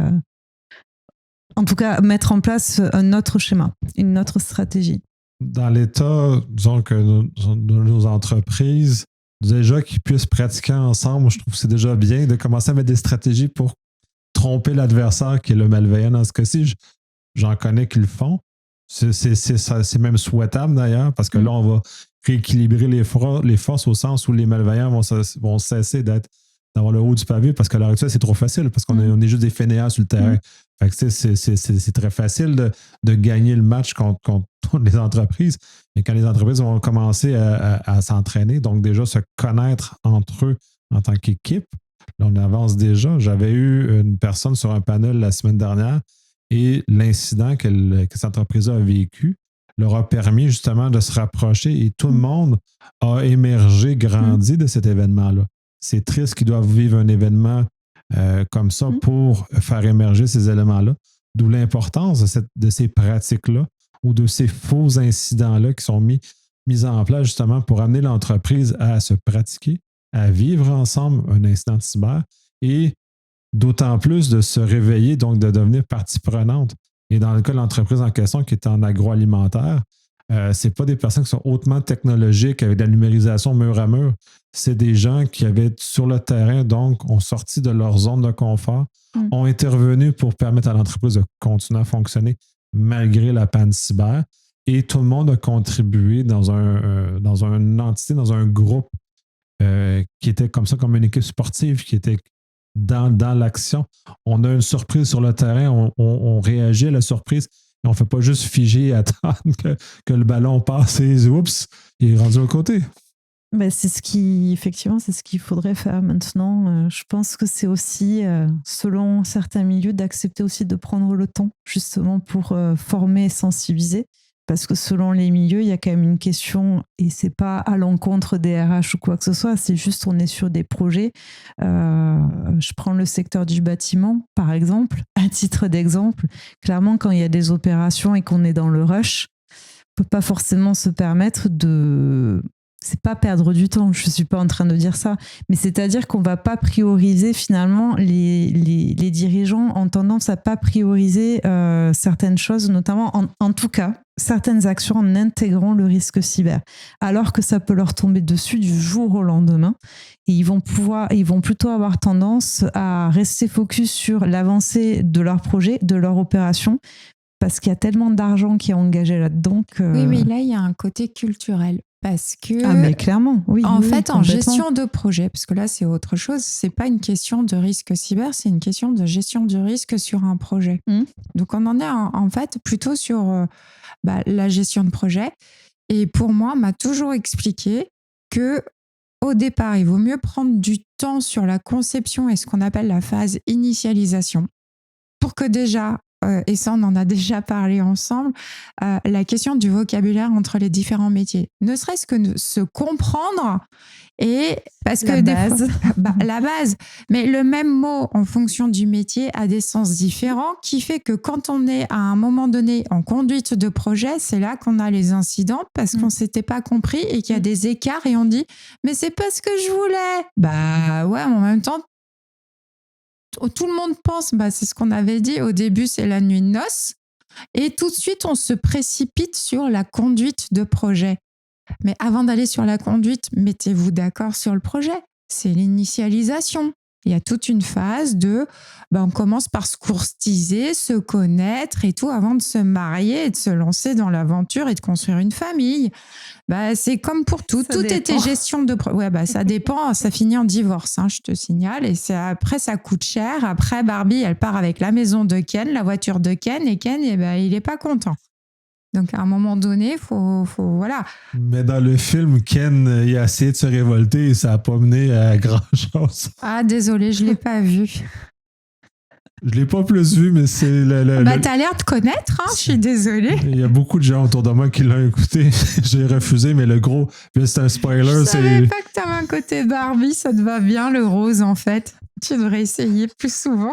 En tout cas, mettre en place un autre schéma, une autre stratégie. Dans l'état, disons que nos entreprises, déjà qu'ils puissent pratiquer ensemble, je trouve que c'est déjà bien de commencer à mettre des stratégies pour tromper l'adversaire qui est le malveillant dans ce cas-ci. J'en connais qui le font. C'est même souhaitable d'ailleurs, parce que là, on va rééquilibrer les forces au sens où les malveillants vont cesser d'avoir le haut du pavé, parce qu'à l'heure actuelle, c'est trop facile, parce qu'on est juste des fainéants sur le terrain. Fait que c'est très facile de gagner le match contre les entreprises. Mais quand les entreprises vont commencer à s'entraîner, donc déjà se connaître entre eux en tant qu'équipe, là, on avance déjà. J'avais eu une personne sur un panel la semaine dernière et l'incident que cette entreprise a vécu leur a permis justement de se rapprocher et tout le monde a émergé, grandi de cet événement-là. C'est triste qu'ils doivent vivre un événement comme ça pour faire émerger ces éléments-là. D'où l'importance de ces pratiques-là ou de ces faux incidents-là qui sont mis en place justement pour amener l'entreprise à se pratiquer, à vivre ensemble un incident de cyber et d'autant plus de se réveiller, donc de devenir partie prenante. Et dans le cas de l'entreprise en question qui est en agroalimentaire, c'est pas des personnes qui sont hautement technologiques avec de la numérisation mur à mur. C'est des gens qui avaient sur le terrain, donc, ont sorti de leur zone de confort, ont intervenu pour permettre à l'entreprise de continuer à fonctionner malgré la panne cyber. Et tout le monde a contribué dans une entité, dans un groupe qui était comme ça, comme une équipe sportive, qui était dans l'action. On a une surprise sur le terrain, on réagit à la surprise. On ne fait pas juste figer et attendre que le ballon passe et oups, il est rendu de l'autre côté. Ben, effectivement, c'est ce qu'il faudrait faire maintenant. Je pense que c'est aussi, selon certains milieux, d'accepter aussi de prendre le temps, justement pour former et sensibiliser. Parce que selon les milieux, il y a quand même une question, et c'est pas à l'encontre des RH ou quoi que ce soit, c'est juste on est sur des projets. Je prends le secteur du bâtiment, par exemple, à titre d'exemple. Clairement, quand il y a des opérations et qu'on est dans le rush, on peut pas forcément se permettre de... C'est pas perdre du temps, je suis pas en train de dire ça, mais c'est-à-dire qu'on va pas prioriser finalement, les dirigeants ont tendance à pas prioriser certaines choses, notamment en tout cas certaines actions en intégrant le risque cyber, alors que ça peut leur tomber dessus du jour au lendemain, et ils vont plutôt avoir tendance à rester focus sur l'avancée de leur projet, de leur opération, parce qu'il y a tellement d'argent qui est engagé là-dedans que... Oui, mais là il y a un côté culturel. Parce que, ah mais clairement, oui. En oui, fait, en gestion de projet, parce que là, c'est autre chose, c'est pas une question de risque cyber, c'est une question de gestion du risque sur un projet. Donc, on en est en fait plutôt sur la gestion de projet. Et pour moi, on m'a toujours expliqué que au départ, il vaut mieux prendre du temps sur la conception et ce qu'on appelle la phase initialisation, pour que déjà, et ça on en a déjà parlé ensemble, la question du vocabulaire entre les différents métiers. Ne serait-ce que se comprendre, et parce que la base, mais le même mot en fonction du métier a des sens différents, qui fait que quand on est à un moment donné en conduite de projet, c'est là qu'on a les incidents parce qu'on s'était pas compris et qu'il y a des écarts et on dit mais c'est pas ce que je voulais. Bah ouais, mais en même temps tout le monde pense, c'est ce qu'on avait dit au début, c'est la nuit de noces, et tout de suite on se précipite sur la conduite de projet. Mais avant d'aller sur la conduite, mettez-vous d'accord sur le projet. C'est l'initialisation. Il y a toute une phase de, on commence par se courtiser, se connaître et tout avant de se marier et de se lancer dans l'aventure et de construire une famille. C'est comme pour tout. Tout était gestion de... ça dépend. Ça finit en divorce, je te signale. Et après, ça coûte cher. Après, Barbie, elle part avec la maison de Ken, la voiture de Ken. Et Ken, il n'est pas content. Donc, à un moment donné, faut voilà. Mais dans le film, Ken, il a essayé de se révolter et ça n'a pas mené à grand-chose. Ah, désolé, je ne l'ai pas vu. Je ne l'ai pas plus vu, mais c'est... t'as l'air de connaître, je suis désolée. Il y a beaucoup de gens autour de moi qui l'ont écouté. J'ai refusé, mais le gros... C'est un spoiler. Je savais pas que tu avais un côté Barbie, ça te va bien, le rose, en fait. Tu devrais essayer plus souvent.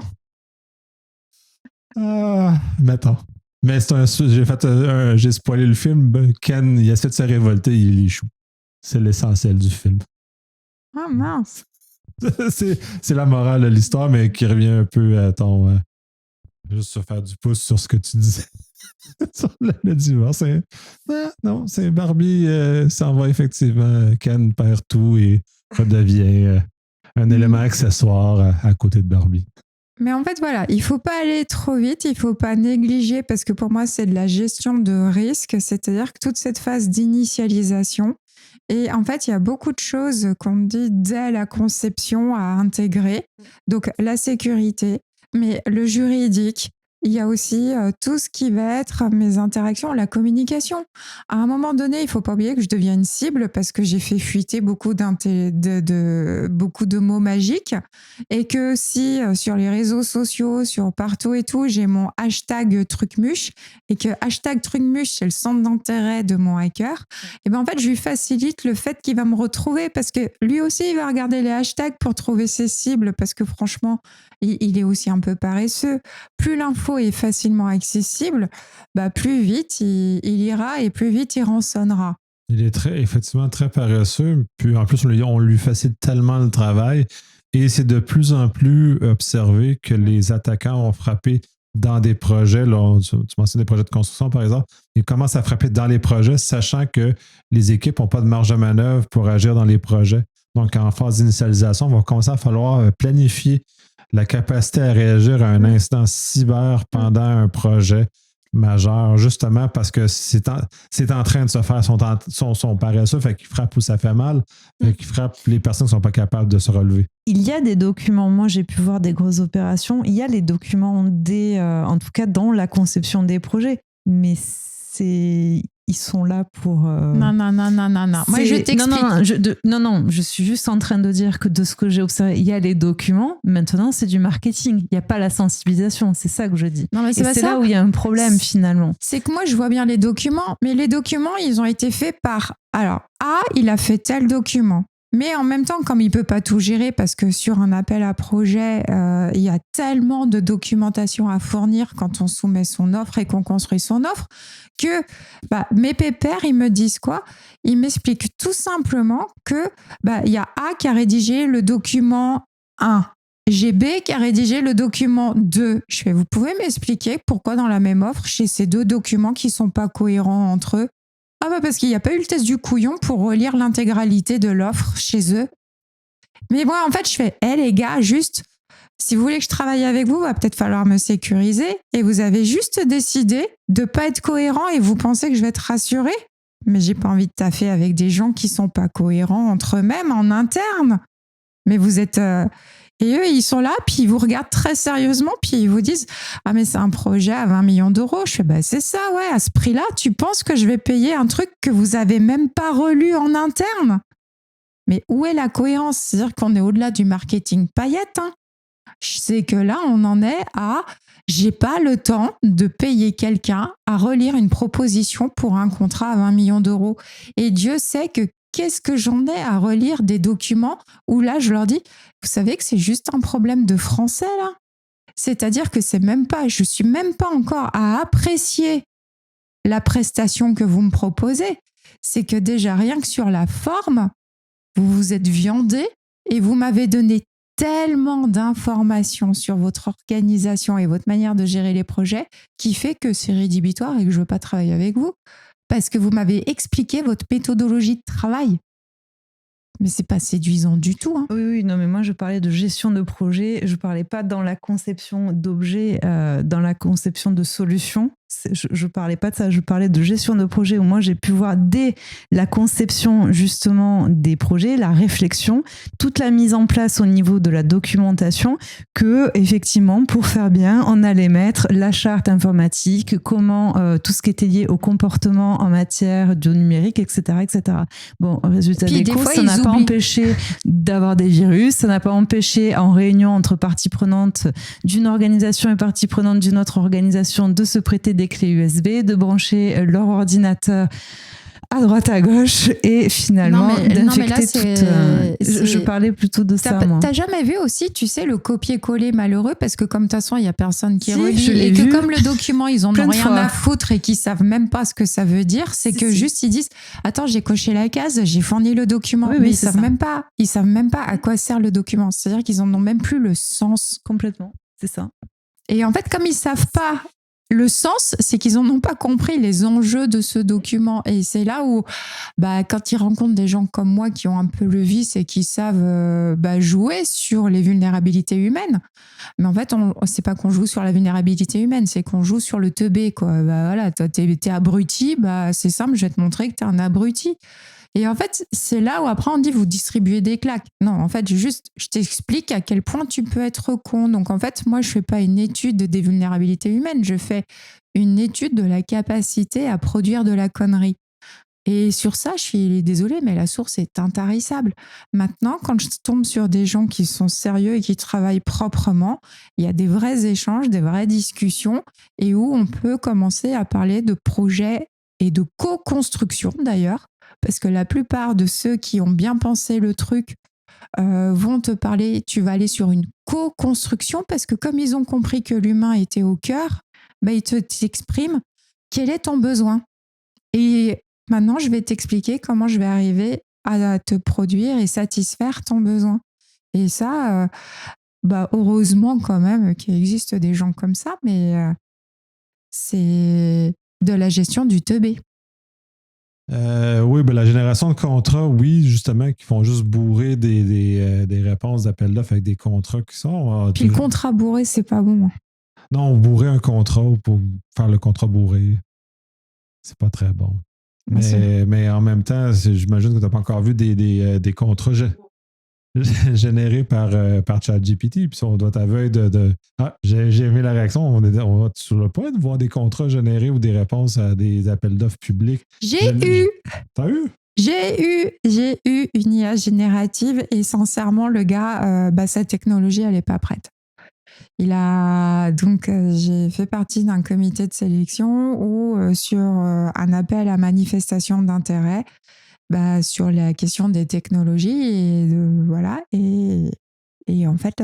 Mais attends. Mais j'ai spoilé le film. Ken, il essaie de se révolter, il échoue. C'est l'essentiel du film. Ah mince. c'est la morale de l'histoire, mais qui revient un peu à ton... juste se faire du pouce sur ce que tu disais. Sur le divorce. Non, c'est Barbie s'en va effectivement. Ken perd tout et redevient un élément accessoire à côté de Barbie. Mais en fait, voilà, il ne faut pas aller trop vite, il ne faut pas négliger, parce que pour moi, c'est de la gestion de risque, c'est-à-dire que toute cette phase d'initialisation, et en fait, il y a beaucoup de choses qu'on dit dès la conception à intégrer. Donc, la sécurité, mais le juridique, il y a aussi tout ce qui va être mes interactions, la communication. À un moment donné, il ne faut pas oublier que je deviens une cible parce que j'ai fait fuiter beaucoup de mots magiques, et que si sur les réseaux sociaux, sur partout et tout, j'ai mon hashtag trucmuche, et que hashtag trucmuche, c'est le centre d'intérêt de mon hacker, et en fait, je lui facilite le fait qu'il va me retrouver, parce que lui aussi, il va regarder les hashtags pour trouver ses cibles, parce que franchement, il est aussi un peu paresseux. Plus l'info est facilement accessible, plus vite il ira et plus vite il rançonnera. Il est effectivement très paresseux. Puis en plus, on lui facilite tellement le travail. Et c'est de plus en plus observé que les attaquants ont frappé dans des projets, là, tu mentionnes des projets de construction, par exemple, ils commencent à frapper dans les projets, sachant que les équipes n'ont pas de marge de manœuvre pour agir dans les projets. Donc, en phase d'initialisation, il va commencer à falloir planifier la capacité à réagir à un incident cyber pendant un projet majeur, justement parce que c'est en train de se faire, sont paresseux, fait qu'ils frappent où ça fait mal, fait qu'ils frappent les personnes qui ne sont pas capables de se relever. Il y a des documents, moi j'ai pu voir des grosses opérations, il y a les documents en tout cas dans la conception des projets, mais ils sont là pour... Non. Moi, je t'explique. Non, je suis juste en train de dire que de ce que j'ai observé, il y a les documents, maintenant c'est du marketing, il n'y a pas la sensibilisation, c'est ça que je dis. Non, mais c'est là où il y a un problème finalement. C'est que moi, je vois bien les documents, mais les documents, ils ont été faits par... Alors, A, il a fait tel document. Mais en même temps, comme il ne peut pas tout gérer, parce que sur un appel à projet, il y a tellement de documentation à fournir quand on soumet son offre et qu'on construit son offre, que mes pépères, ils me disent quoi? Ils m'expliquent tout simplement que il y a A qui a rédigé le document 1. J'ai B qui a rédigé le document 2. Je fais, vous pouvez m'expliquer pourquoi dans la même offre, j'ai ces deux documents qui ne sont pas cohérents entre eux? Ah parce qu'il n'y a pas eu le test du couillon pour relire l'intégralité de l'offre chez eux. Mais moi, en fait, je fais, les gars, juste, si vous voulez que je travaille avec vous, va peut-être falloir me sécuriser. Et vous avez juste décidé de ne pas être cohérent et vous pensez que je vais être rassurée. Mais j'ai pas envie de taffer avec des gens qui sont pas cohérents entre eux-mêmes en interne. Mais vous êtes... Et eux, ils sont là, puis ils vous regardent très sérieusement, puis ils vous disent « Ah, mais c'est un projet à 20 millions d'euros. » Je fais « C'est ça, ouais, à ce prix-là, tu penses que je vais payer un truc que vous avez même pas relu en interne ?» Mais où est la cohérence? C'est-à-dire qu'on est au-delà du marketing paillette. Hein. Je sais que là, on en est à « J'ai pas le temps de payer quelqu'un à relire une proposition pour un contrat à 20 millions d'euros. » Et Dieu sait que qu'est-ce que j'en ai à relire des documents où là, je leur dis, vous savez que c'est juste un problème de français, là? C'est-à-dire que je suis même pas encore à apprécier la prestation que vous me proposez. C'est que déjà, rien que sur la forme, vous vous êtes viandé et vous m'avez donné tellement d'informations sur votre organisation et votre manière de gérer les projets qui fait que c'est rédhibitoire et que je veux pas travailler avec vous. Parce que vous m'avez expliqué votre méthodologie de travail. Mais c'est pas séduisant du tout. Hein. Oui, non, mais moi je parlais de gestion de projet, je parlais pas dans la conception d'objets, dans la conception de solutions. Je parlais pas de ça, je parlais de gestion de projet où moi j'ai pu voir dès la conception justement des projets, la réflexion, toute la mise en place au niveau de la documentation que effectivement pour faire bien on allait mettre la charte informatique, comment tout ce qui était lié au comportement en matière de numérique, etc. Bon, résultat des courses, ça n'a pas empêché d'avoir des virus, ça n'a pas empêché en réunion entre parties prenantes d'une organisation et parties prenantes d'une autre organisation de se prêter des clés USB, de brancher leur ordinateur à droite à gauche et finalement d'infecter toute... Je parlais plutôt de ça, moi. T'as jamais vu aussi, tu sais, le copier-coller malheureux, parce que comme de toute façon, il n'y a personne qui relit, et que comme le document, ils en ont rien à foutre et qu'ils savent même pas ce que ça veut dire, c'est que juste ils disent « Attends, j'ai coché la case, j'ai fourni le document. » Mais ils savent même pas à quoi sert le document. C'est-à-dire qu'ils en ont même plus le sens. Complètement, c'est ça. Et en fait, comme ils savent pas le sens, c'est qu'ils n'en ont pas compris les enjeux de ce document. Et c'est là où, quand ils rencontrent des gens comme moi qui ont un peu le vice et qui savent jouer sur les vulnérabilités humaines, mais en fait, c'est pas qu'on joue sur la vulnérabilité humaine, c'est qu'on joue sur le teubé, quoi. Voilà, toi, t'es abruti, c'est simple, je vais te montrer que t'es un abruti. Et en fait, c'est là où après on dit vous distribuez des claques. Non, en fait, je t'explique à quel point tu peux être con. Donc en fait, moi, je fais pas une étude des vulnérabilités humaines, je fais une étude de la capacité à produire de la connerie. Et sur ça, je suis désolée, mais la source est intarissable. Maintenant, quand je tombe sur des gens qui sont sérieux et qui travaillent proprement, il y a des vrais échanges, des vraies discussions et où on peut commencer à parler de projets et de co-construction d'ailleurs. Parce que la plupart de ceux qui ont bien pensé le truc vont te parler, tu vas aller sur une co-construction parce que comme ils ont compris que l'humain était au cœur, ils t'expriment quel est ton besoin. Et maintenant, je vais t'expliquer comment je vais arriver à te produire et satisfaire ton besoin. Et ça, heureusement quand même qu'il existe des gens comme ça, mais c'est de la gestion du teubé. Oui, la génération de contrats, oui, justement, qui font juste bourrer des réponses d'appel d'offres avec des contrats qui sont... Puis le contrat bourré, c'est pas bon. Non, bourrer un contrat pour faire le contrat bourré, c'est pas très bon. Mais en même temps, j'imagine que tu n'as pas encore vu des contrats générés par ChatGPT. Puis on doit t'avouer Ah, j'ai aimé la réaction. On va sur le point de voir des contrats générés ou des réponses à des appels d'offres publics. T'as eu? J'ai eu une IA générative et sincèrement, le gars, sa technologie, elle n'est pas prête. J'ai fait partie d'un comité de sélection où sur un appel à manifestation d'intérêt sur la question des technologies et en fait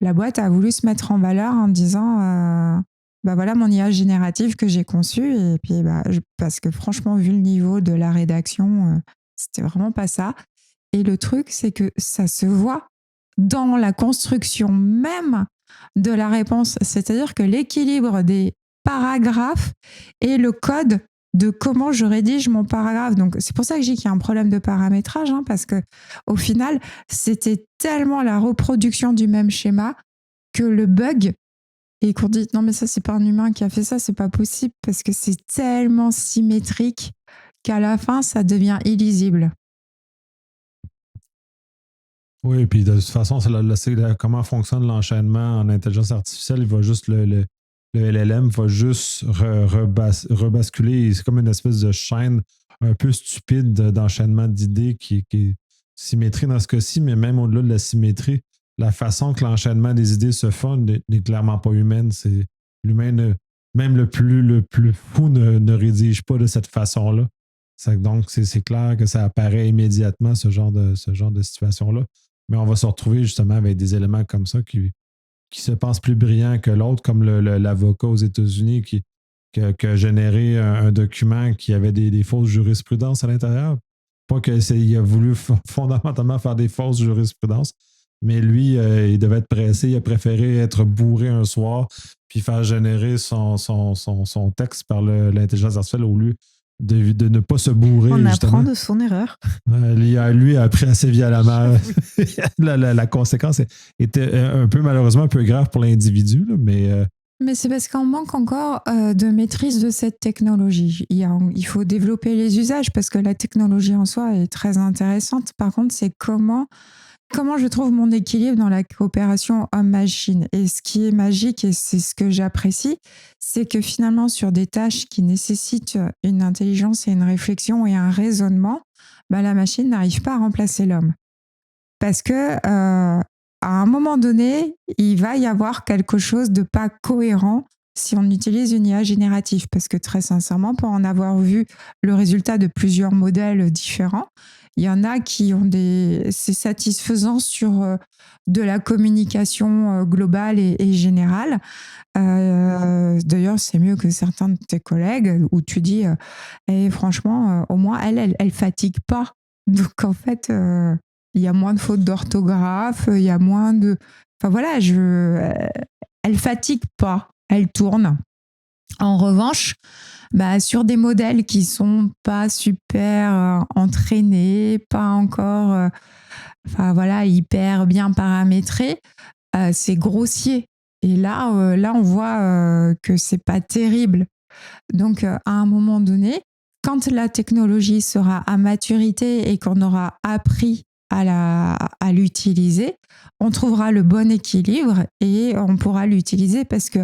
la boîte a voulu se mettre en valeur en disant voilà mon IA générative que j'ai conçue et puis parce que franchement vu le niveau de la rédaction c'était vraiment pas ça et le truc c'est que ça se voit dans la construction même de la réponse, c'est-à-dire que l'équilibre des paragraphes et le code de comment je rédige mon paragraphe. Donc, c'est pour ça que je dis qu'il y a un problème de paramétrage, parce que au final, c'était tellement la reproduction du même schéma que le bug, et qu'on dit non mais ça c'est pas un humain qui a fait ça, c'est pas possible parce que c'est tellement symétrique qu'à la fin ça devient illisible. Oui, puis de toute façon, c'est comment fonctionne l'enchaînement en intelligence artificielle. Il va juste le LLM va juste rebasculer. C'est comme une espèce de chaîne un peu stupide d'enchaînement d'idées qui est symétrie dans ce cas-ci, mais même au-delà de la symétrie, la façon que l'enchaînement des idées se fait n'est clairement pas humaine. C'est l'humain, même le plus fou ne rédige pas de cette façon-là. Donc, c'est clair que ça apparaît immédiatement, ce genre de situation-là. Mais on va se retrouver justement avec des éléments comme ça qui se pensent plus brillants que l'autre, comme l'avocat aux États-Unis qui a généré un document qui avait des fausses jurisprudences à l'intérieur. Pas qu'il a voulu fondamentalement faire des fausses jurisprudences, mais lui, il devait être pressé. Il a préféré être bourré un soir puis faire générer son texte par l'intelligence artificielle au lieu de ne pas se bourrer. On justement. apprend de son erreur. Lui a appris assez violemment. La conséquence était malheureusement un peu grave pour l'individu, mais c'est parce qu'on manque encore de maîtrise de cette technologie. Il faut développer les usages parce que la technologie en soi est très intéressante. Par contre, c'est comment je trouve mon équilibre dans la coopération homme-machine. Et ce qui est magique, et c'est ce que j'apprécie, c'est que finalement, sur des tâches qui nécessitent une intelligence et une réflexion et un raisonnement, la machine n'arrive pas à remplacer l'homme. Parce que à un moment donné, il va y avoir quelque chose de pas cohérent si on utilise une IA générative. Parce que très sincèrement, pour en avoir vu le résultat de plusieurs modèles différents, il y en a qui ont c'est satisfaisant sur de la communication globale et générale. D'ailleurs, c'est mieux que certains de tes collègues où tu dis franchement, au moins, elle fatigue pas. Donc, en fait, il y a moins de fautes d'orthographe, il y a moins de... Enfin, voilà, elle fatigue pas, elle tourne. En revanche, sur des modèles qui sont pas super entraînés, pas encore hyper bien paramétrés, c'est grossier. Et là on voit que c'est pas terrible. Donc, à un moment donné, quand la technologie sera à maturité et qu'on aura appris à l'utiliser, on trouvera le bon équilibre et on pourra l'utiliser parce que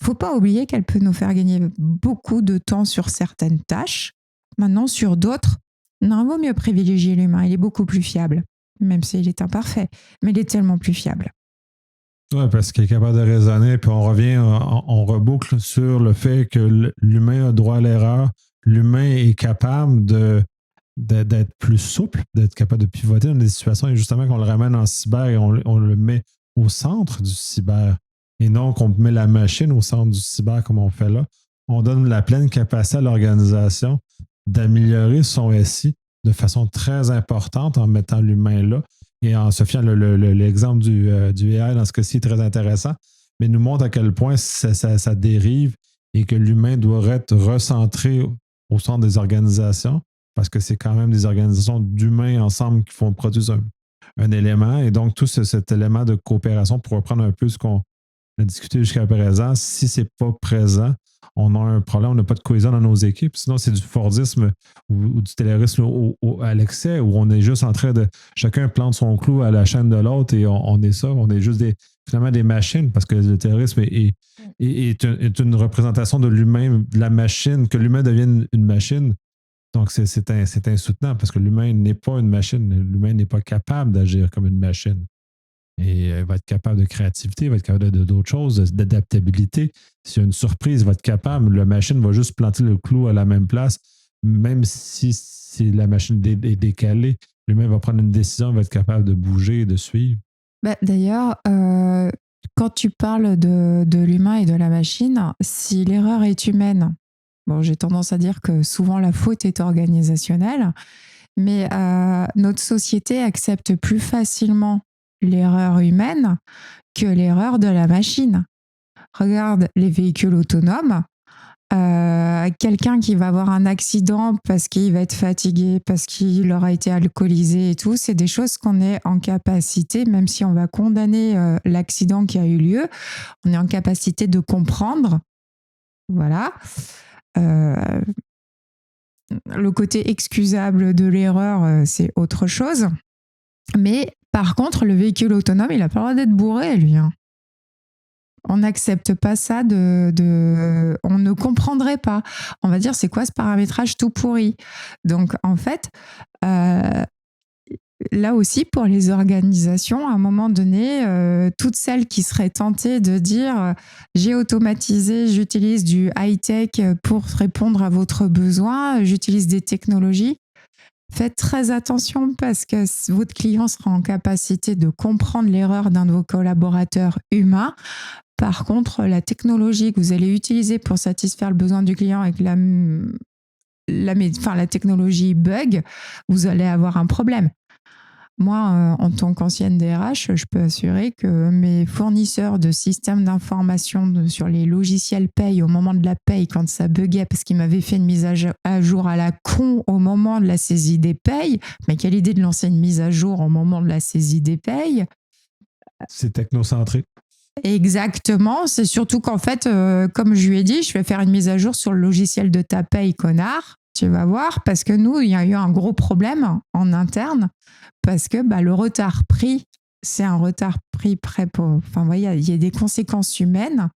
faut pas oublier qu'elle peut nous faire gagner beaucoup de temps sur certaines tâches. Maintenant, sur d'autres, non, vaut mieux privilégier l'humain. Il est beaucoup plus fiable, même s'il est imparfait, mais il est tellement plus fiable. Oui, parce qu'il est capable de raisonner, puis on revient, on reboucle sur le fait que l'humain a droit à l'erreur. L'humain est capable d'être plus souple, d'être capable de pivoter dans des situations, et justement qu'on le ramène en cyber et on le met au centre du cyber, et non qu'on met la machine au centre du cyber comme on fait là. On donne la pleine capacité à l'organisation d'améliorer son SI de façon très importante en mettant l'humain là. Et en Sophia, l'exemple du AI dans ce cas-ci est très intéressant, mais nous montre à quel point ça dérive et que l'humain doit être recentré au centre des organisations parce que c'est quand même des organisations d'humains ensemble qui produisent un élément. Et donc, tout cet élément de coopération, pour reprendre un peu ce qu'on a discuté jusqu'à présent, si ce n'est pas présent, on a un problème, on n'a pas de cohésion dans nos équipes. Sinon, c'est du Fordisme ou du Taylorisme à l'excès, où on est juste en train de... Chacun plante son clou à la chaîne de l'autre et on est ça. On est juste finalement des machines, parce que le terrorisme est une représentation de l'humain, de la machine, que l'humain devienne une machine. Donc, c'est insoutenable, parce que l'humain n'est pas une machine. L'humain n'est pas capable d'agir comme une machine. Et il va être capable de créativité, il va être capable d'autres choses, d'adaptabilité. S'il y a une surprise, il va être capable. La machine va juste planter le clou à la même place, même si la machine est décalée. L'humain va prendre une décision, il va être capable de bouger et de suivre. D'ailleurs, quand tu parles de l'humain et de la machine, si l'erreur est humaine, bon, j'ai tendance à dire que souvent la faute est organisationnelle, mais notre société accepte plus facilement l'erreur humaine que l'erreur de la machine. Regarde les véhicules autonomes. Quelqu'un qui va avoir un accident parce qu'il va être fatigué, parce qu'il aura été alcoolisé et tout, c'est des choses qu'on est en capacité, même si on va condamner l'accident qui a eu lieu, on est en capacité de comprendre. Voilà. Le côté excusable de l'erreur, c'est autre chose. Mais par contre, le véhicule autonome, il n'a pas le droit d'être bourré, lui. On n'accepte pas ça. On ne comprendrait pas. On va dire, c'est quoi ce paramétrage tout pourri? Donc, en fait, là aussi, pour les organisations, à un moment donné, toutes celles qui seraient tentées de dire j'ai automatisé, j'utilise du high-tech pour répondre à votre besoin, j'utilise des technologies. Faites très attention parce que votre client sera en capacité de comprendre l'erreur d'un de vos collaborateurs humains. Par contre, la technologie que vous allez utiliser pour satisfaire le besoin du client avec la technologie bug, vous allez avoir un problème. Moi, en tant qu'ancienne DRH, je peux assurer que mes fournisseurs de systèmes d'information sur les logiciels paye, au moment de la paye, quand ça buguait, parce qu'ils m'avaient fait une mise à jour à la con au moment de la saisie des payes, mais quelle idée de lancer une mise à jour au moment de la saisie des payes? C'est technocentré. Exactement, c'est surtout qu'en fait, comme je lui ai dit, je vais faire une mise à jour sur le logiciel de ta paye, connard. Tu vas voir, parce que nous, il y a eu un gros problème en interne, parce que le retard pris, c'est un retard pris prêt pour... Enfin, vous voyez, il y a des conséquences humaines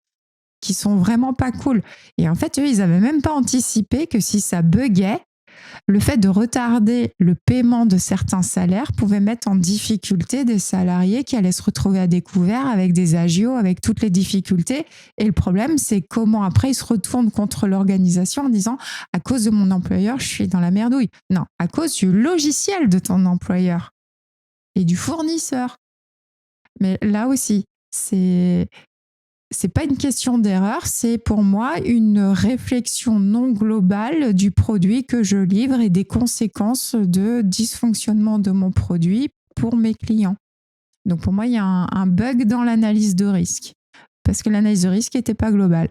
qui sont vraiment pas cool. Et en fait, eux, ils n'avaient même pas anticipé que si ça buguait, le fait de retarder le paiement de certains salaires pouvait mettre en difficulté des salariés qui allaient se retrouver à découvert avec des agios, avec toutes les difficultés. Et le problème, c'est comment après ils se retournent contre l'organisation en disant « à cause de mon employeur, je suis dans la merdouille ». Non, à cause du logiciel de ton employeur et du fournisseur. Mais là aussi, c'est pas une question d'erreur, c'est pour moi une réflexion non globale du produit que je livre et des conséquences de dysfonctionnement de mon produit pour mes clients. Donc pour moi, il y a un bug dans l'analyse de risque, parce que l'analyse de risque n'était pas globale.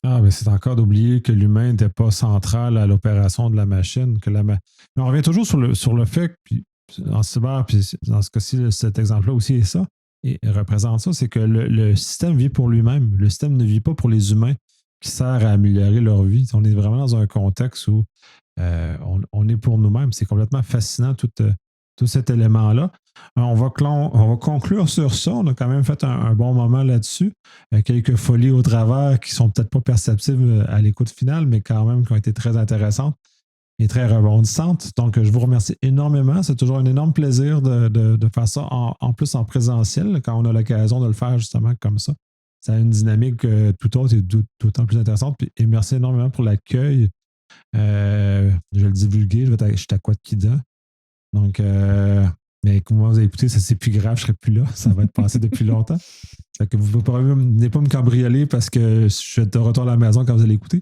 Ah, mais c'est encore d'oublier que l'humain n'était pas central à l'opération de la machine. Mais on revient toujours sur le fait, puis en cyber, puis dans ce cas-ci, cet exemple-là aussi est ça. Et représente ça, c'est que le système vit pour lui-même. Le système ne vit pas pour les humains qui servent à améliorer leur vie. On est vraiment dans un contexte où on est pour nous-mêmes. C'est complètement fascinant, tout cet élément-là. On va conclure sur ça. On a quand même fait un bon moment là-dessus. Quelques folies au travers qui sont peut-être pas perceptibles à l'écoute finale, mais quand même qui ont été très intéressantes et très rebondissante. Donc, je vous remercie énormément. C'est toujours un énorme plaisir de faire ça en plus en présentiel, quand on a l'occasion de le faire justement comme ça. Ça a une dynamique tout autre et d'autant plus intéressante. Et merci énormément pour l'accueil. Je vais le divulguer. Je suis à Quadkida. Donc, mais comme vous avez écouté, ça c'est plus grave, je ne serai plus là. Ça va être passé depuis longtemps. Fait que vous ne pouvez pas me cambrioler parce que je suis de retour à la maison quand vous allez écouter.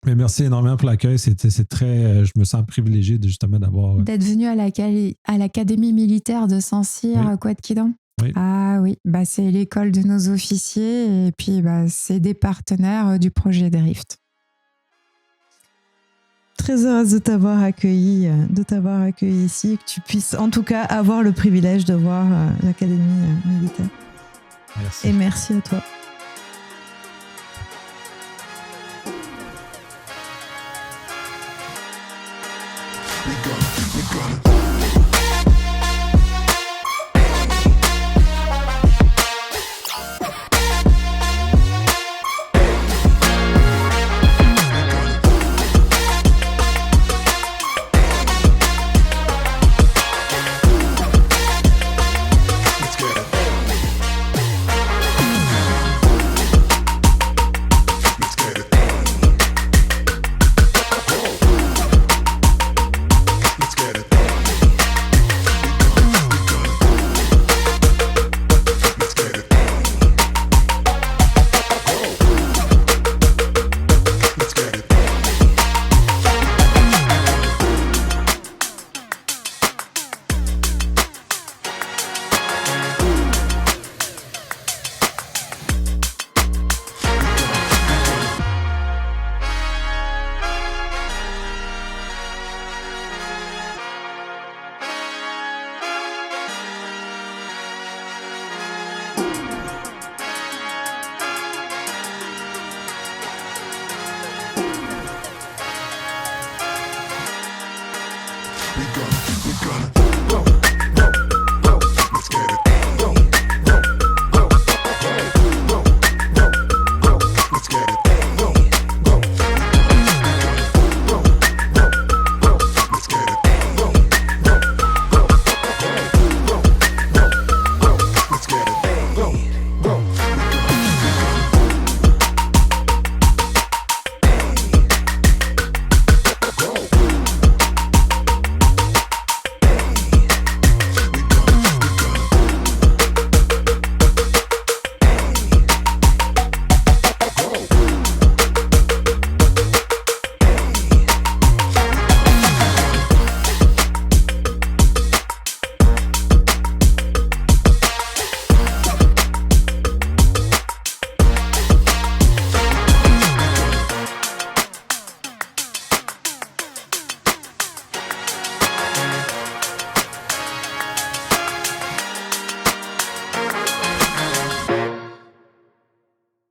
Mais merci énormément pour l'accueil. C'est très, je me sens privilégié justement d'avoir. D'être venu à l'Académie militaire de Saint-Cyr, Oui. Couët-Quidam. Oui. Ah oui, bah, c'est l'école de nos officiers et puis bah, c'est des partenaires du projet Drift. Très heureuse de t'avoir accueilli ici et que tu puisses en tout cas avoir le privilège de voir l'Académie militaire. Merci. Et merci à toi. We gonna